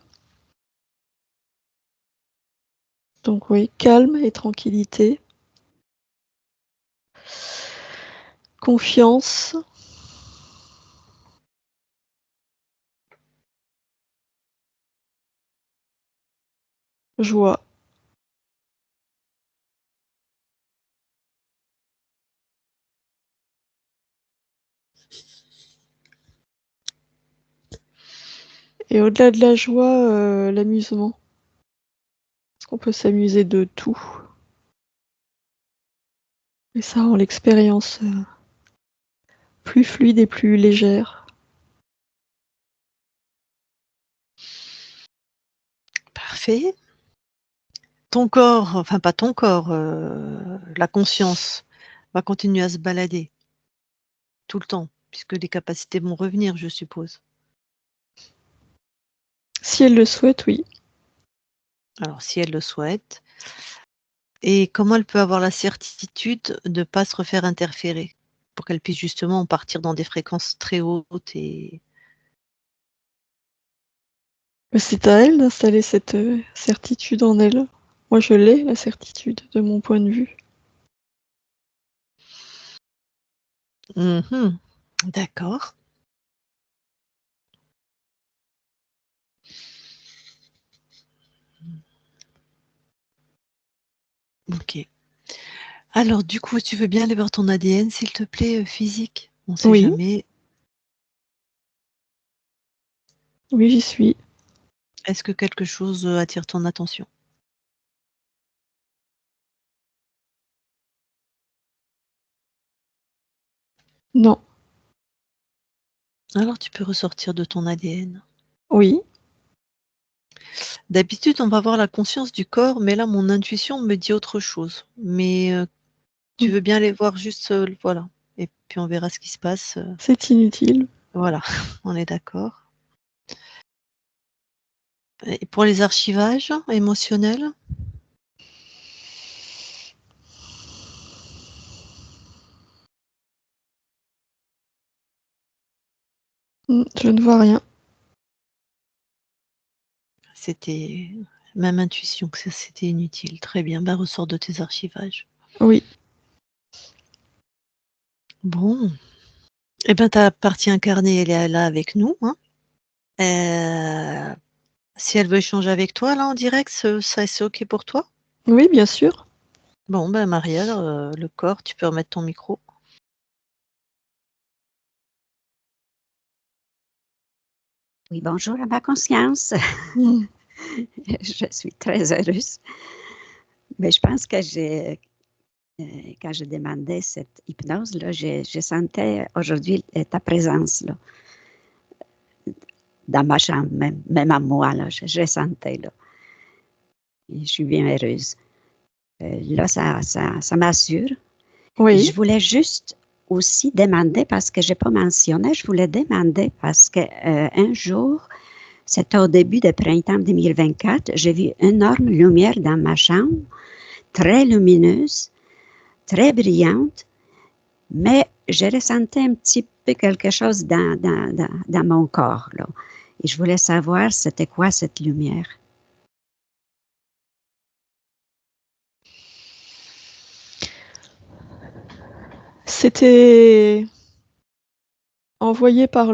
Donc oui, calme et tranquillité. Confiance. Joie. Et au-delà de la joie, l'amusement. Parce qu'on peut s'amuser de tout. Et ça rend l'expérience plus fluide et plus légère. Parfait. Ton corps, enfin pas ton corps, la conscience va continuer à se balader tout le temps, puisque les capacités vont revenir, je suppose. Si elle le souhaite, oui. Alors si elle le souhaite. Et comment elle peut avoir la certitude de ne pas se refaire interférer? Pour qu'elle puisse justement partir dans des fréquences très hautes et Mais c'est à elle d'installer cette certitude en elle. Moi, je l'ai, la certitude, de mon point de vue. D'accord. OK. Alors du coup, tu veux bien aller voir ton ADN, s'il te plaît, physique? On ne sait Oui, jamais. oui, j'y suis. Est-ce que quelque chose, attire ton attention? Non. Alors tu peux ressortir de ton ADN. Oui. D'habitude, on va avoir la conscience du corps, mais là, mon intuition me dit autre chose. Mais, tu Mm. veux bien aller voir juste, voilà, et puis on verra ce qui se passe, C'est inutile. voilà, on est d'accord. Et pour les archivages émotionnels? Je ne vois rien. C'était même intuition que c'était inutile. Très bien, bah, ressors de tes archivages. Oui. Bon, et ben, ta partie incarnée, elle est là avec nous, hein. Si elle veut échanger avec toi, là, en direct, c'est OK pour toi? Oui, bien sûr. Bon, ben, Maria, le corps, tu peux remettre ton micro. Oui, bonjour à ma conscience. Mm. Je suis très heureuse. Mais je pense que quand je demandais cette hypnose-là, je sentais aujourd'hui ta présence là, dans ma chambre, même à moi, là, je sentais. Là. Et je suis bien heureuse. Là, ça m'assure. Oui. Je voulais juste aussi demander, parce que je n'ai pas mentionné, je voulais demander parce qu'un jour, c'était au début de printemps 2024, j'ai vu une énorme lumière dans ma chambre, très lumineuse, très brillante, mais je ressentais un petit peu quelque chose dans mon corps. Là. Et je voulais savoir c'était quoi cette lumière. C'était envoyé par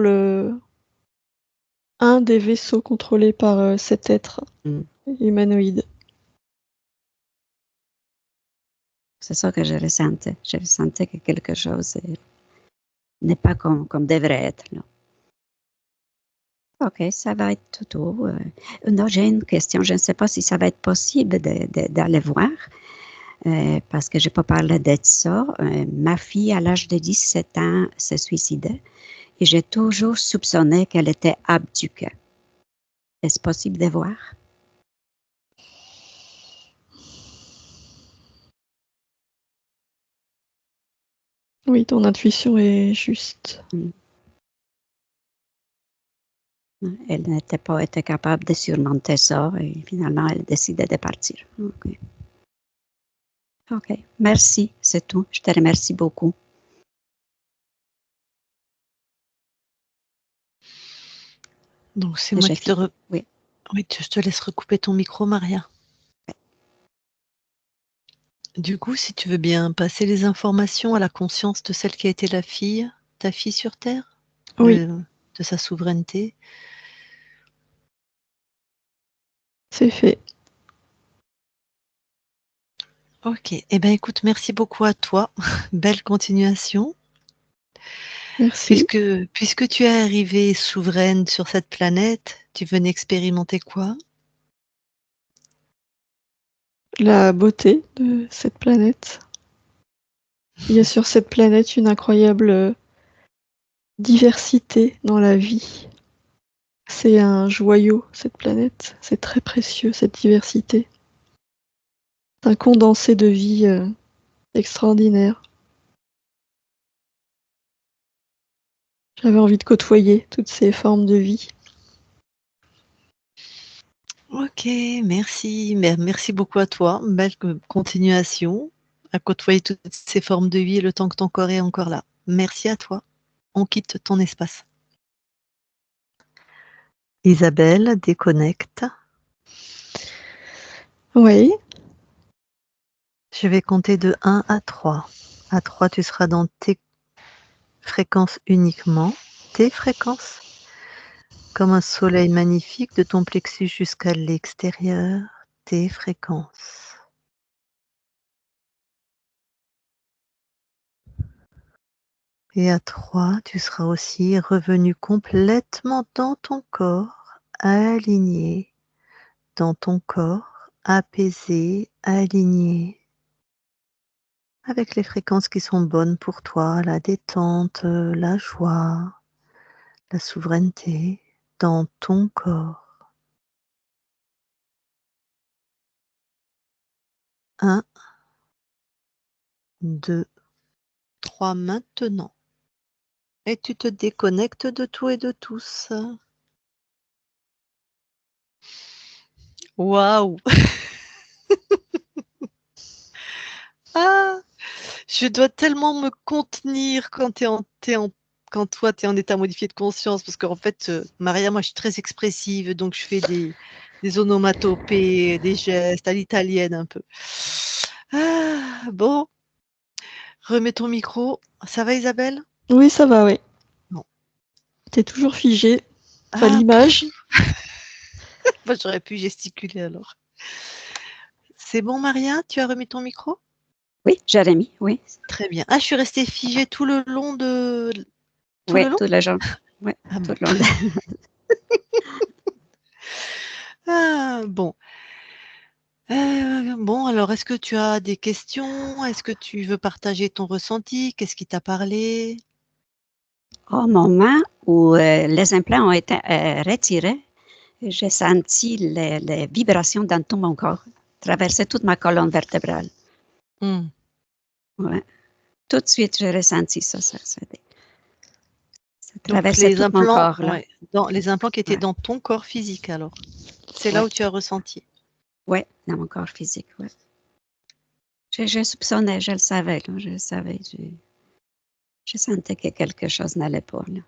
un des vaisseaux contrôlés par cet être humanoïde. C'est ça que je ressentais. Je ressentais que quelque chose n'est pas comme devrait être. Là. OK, ça va être tout. Non, j'ai une question. Je ne sais pas si ça va être possible d'aller voir, parce que je n'ai pas parlé de ça. Ma fille, à l'âge de 17 ans, se suicidait et j'ai toujours soupçonné qu'elle était abduquée. Est-ce possible de voir? Oui, ton intuition est juste. Elle n'était pas été capable de surmonter ça et finalement, elle a décidé de partir. OK. OK. Merci, c'est tout. Je te remercie beaucoup. Donc, c'est moi qui te... Oui. Oui, je te laisse recouper ton micro, Maria. Du coup, si tu veux bien passer les informations à la conscience de celle qui a été ta fille sur Terre, Oui. de sa souveraineté. C'est fait. OK. Eh bien, écoute, merci beaucoup à toi. Belle continuation. Merci. Puisque tu es arrivée souveraine sur cette planète, tu venais expérimenter quoi? La beauté de cette planète. Il y a sur cette planète une incroyable diversité dans la vie. C'est un joyau, cette planète. C'est très précieux, cette diversité. C'est un condensé de vie extraordinaire. J'avais envie de côtoyer toutes ces formes de vie. OK, merci. Merci beaucoup à toi. Belle continuation à côtoyer toutes ces formes de vie le temps que ton corps est encore là. Merci à toi. On quitte ton espace. Isabelle, déconnecte. Oui. Je vais compter de 1 à 3. À 3, tu seras dans tes fréquences uniquement, tes fréquences, comme un soleil magnifique de ton plexus jusqu'à l'extérieur, tes fréquences. Et à 3, tu seras aussi revenu complètement dans ton corps, aligné, dans ton corps, apaisé, aligné, avec les fréquences qui sont bonnes pour toi, la détente, la joie, la souveraineté dans ton corps. 1, 2, 3 maintenant. Et tu te déconnectes de tout et de tous. Waouh! Ah! Je dois tellement me contenir quand quand toi, tu es en état modifié de conscience parce qu'en fait, Maria, moi, je suis très expressive, donc je fais des onomatopées, des gestes à l'italienne un peu. Ah, bon, remets ton micro. Ça va, Isabelle? Oui, ça va, oui. Bon. T'es toujours figé. Enfin, l'image. Moi, j'aurais pu gesticuler alors. C'est bon, Maria? Tu as remis ton micro? Oui, Jérémy, oui. Très bien. Ah, je suis restée figée tout le long de... Tout Oui, le long? tout le jour. Oui, Ah tout bon. le long. Ah, bon. Bon, alors, est-ce que tu as des questions? Est-ce que tu veux partager ton ressenti? Qu'est-ce qui t'a parlé? Au moment où les implants ont été retirés, j'ai senti les vibrations dans tout mon corps, traverser toute ma colonne vertébrale. Hmm. Ouais. Tout de suite, j'ai ressenti ça. Ça Donc, traversait les tout mon implants, corps, là. ouais, les implants qui étaient Ouais. dans ton corps physique, alors. C'est là Ouais. où tu as ressenti. Oui, dans mon corps physique, oui. Je soupçonnais, je le savais, là, je le savais. Je sentais que quelque chose n'allait pas, là.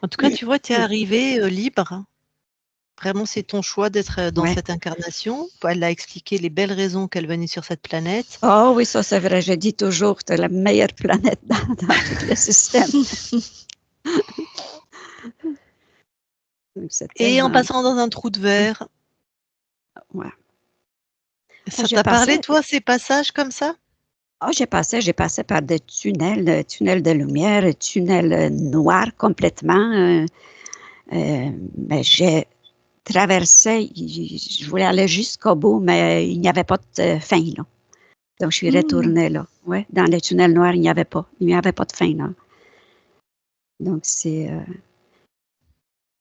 En tout cas, tu vois, tu es arrivée libre. Vraiment, c'est ton choix d'être dans Ouais. cette incarnation. Elle a expliqué les belles raisons qu'elle venait sur cette planète. Oh oui, ça c'est vrai. Je dis toujours que c'est la meilleure planète dans tout le système. C'est Et en tellement... passant dans un trou de verre, Ouais. ça J'ai t'a parlé, passé, toi, ces passages comme ça? j'ai passé par des tunnels, tunnels de lumière, tunnels noirs complètement. Mais j'ai traversé, je voulais aller jusqu'au bout, mais il n'y avait pas de fin, là. Donc, je suis retournée, là. Ouais, dans les tunnels noirs, il n'y avait pas de fin, là. Donc, c'est...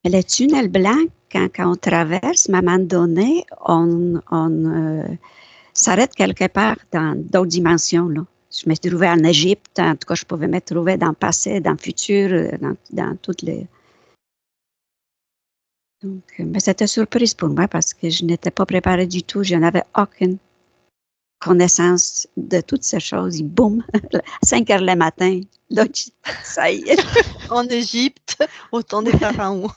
Les tunnels blancs, quand on traverse, à un moment donné, on s'arrête quelque part dans d'autres dimensions, là. Je me suis trouvée en Égypte, en tout cas, je pouvais me trouver dans le passé, dans le futur, dans toutes les... Donc, mais c'était surprise pour moi parce que je n'étais pas préparée du tout. Je n'avais aucune connaissance de toutes ces choses. Et boum, à 5 heures le matin, là, ça y est. En Égypte, au temps des pharaons.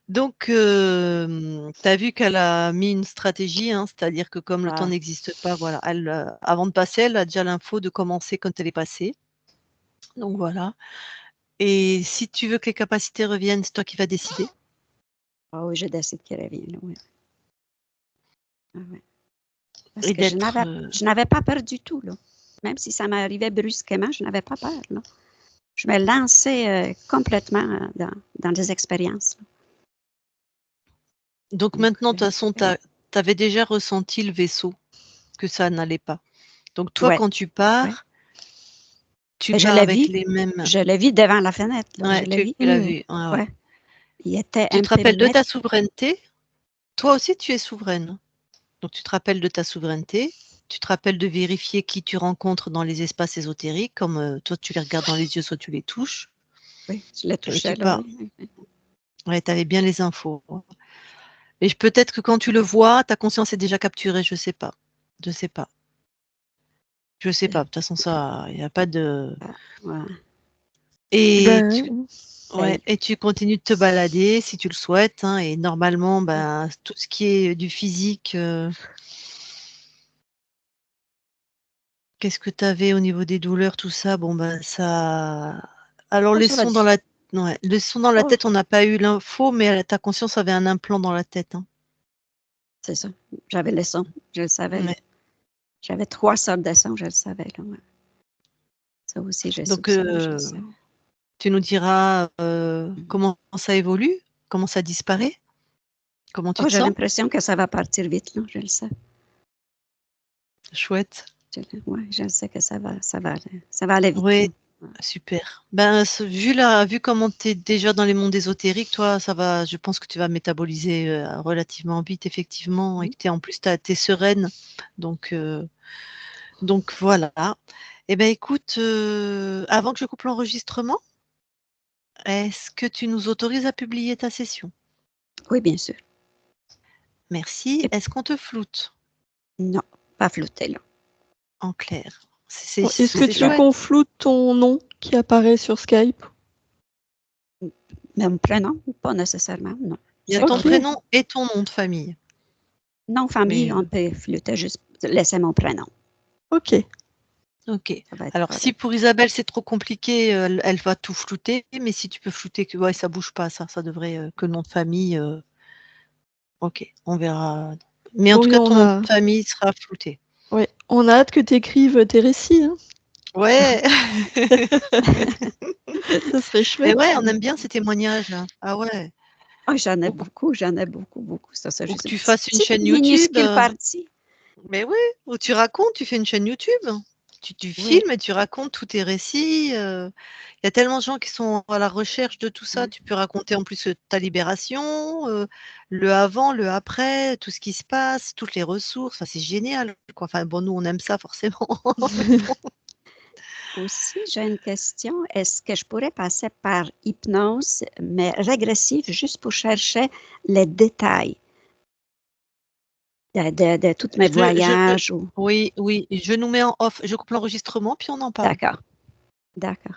Donc, tu as vu qu'elle a mis une stratégie, hein, c'est-à-dire que comme le temps n'existe pas, voilà, elle, avant de passer, elle a déjà l'info de commencer quand elle est passée. Donc voilà. Et si tu veux que les capacités reviennent, c'est toi qui vas décider. Ah oui, je décide qu'il revient, oui. Ah ouais. Parce Et que je n'avais pas peur du tout, là. Même si ça m'arrivait brusquement, je n'avais pas peur, là. Je me lançais complètement dans des expériences, là. Donc maintenant, de toute façon, tu avais déjà ressenti le vaisseau, que ça n'allait pas. Donc toi, Ouais. quand tu pars, Ouais. tu Mais pars avec les mêmes... je l'ai vu devant la fenêtre, là. Ouais, Je l'ai vu. tu l'as vu. Ouais, ouais. Ouais. Il était Tu un te peu rappelles de net. ta souveraineté? Toi aussi, tu es souveraine. Donc tu te rappelles de ta souveraineté. Tu te rappelles de vérifier qui tu rencontres dans les espaces ésotériques, comme toi, tu les regardes dans les yeux, soit tu les touches. Oui, je l'ai Et touché, tu là, pars. oui. Ouais, tu avais bien les infos. Et peut-être que quand tu le vois, ta conscience est déjà capturée, je sais pas. Je sais pas. Je sais pas. De toute façon, ça, il n'y a pas de... Ouais. Et Ben, et tu continues de te balader si tu le souhaites, hein, et normalement, ben, tout ce qui est du physique, qu'est-ce que tu avais au niveau des douleurs, tout ça? Bon, ben, ça... Alors, les ça va sons dans les sons dans la Oh, tête, on n'a pas eu l'info, mais ta conscience avait un implant dans la tête, hein. c'est ça. J'avais le son, je le savais, là. Ouais. J'avais 3 sortes de sons, je le savais, là, ouais. Ça aussi, j'ai Donc, soupçonné, je le savais. tu nous diras comment ça évolue, comment ça disparaît, comment tu Oh, te j'ai sens? l'impression que ça va partir vite, là, je le sais. Chouette. Ouais, je le sais que ça va aller vite, Oui, là. super. Ben, vu comment tu es déjà dans les mondes ésotériques, toi, ça va, je pense que tu vas métaboliser relativement vite, effectivement, et que en plus, tu es sereine. Donc voilà. Eh bien, écoute, avant que je coupe l'enregistrement, est-ce que tu nous autorises à publier ta session? Oui, bien sûr. Merci. Et Est-ce qu'on te floute non, pas flouté, là. en clair? Est-ce que C'est tu veux chouette. qu'on floute ton nom qui apparaît sur Skype? Même prénom, pas nécessairement, non. Il y a C'est ton Ok. correct. prénom et ton nom de famille. Non, famille, Mais on peut flouter, juste laisser mon prénom. Ok. Ok. Ça va être Alors, correct. si pour Isabelle c'est trop compliqué, elle va tout flouter, mais si tu peux flouter que ouais, ça bouge pas, ça devrait que nom de famille. Ok, on verra. Mais en tout Oui, cas, ton nom de famille sera flouté. ouais, on a hâte que tu écrives tes récits. Hein. Ouais. Ça serait Mais chouette. ouais, on aime bien ces témoignages. Ah ouais. Ah, j'en ai Ou, beaucoup, beaucoup. Ça, c'est ou que juste une tu fasses une petite chaîne YouTube. minuscule partie. Mais oui, où tu racontes, tu fais une chaîne YouTube. Tu Oui. filmes et tu racontes tous tes récits. Il y a tellement de gens qui sont à la recherche de tout ça. Mm. Tu peux raconter en plus ta libération, le avant, le après, tout ce qui se passe, toutes les ressources. Enfin, c'est génial, quoi. Enfin, bon, nous, on aime ça forcément. Aussi, j'ai une question. Est-ce que je pourrais passer par hypnose, mais régressive, juste pour chercher les détails de tous mes Je, je, voyages? Ou... oui, je nous mets en off. Je coupe l'enregistrement, puis on en parle. D'accord, d'accord.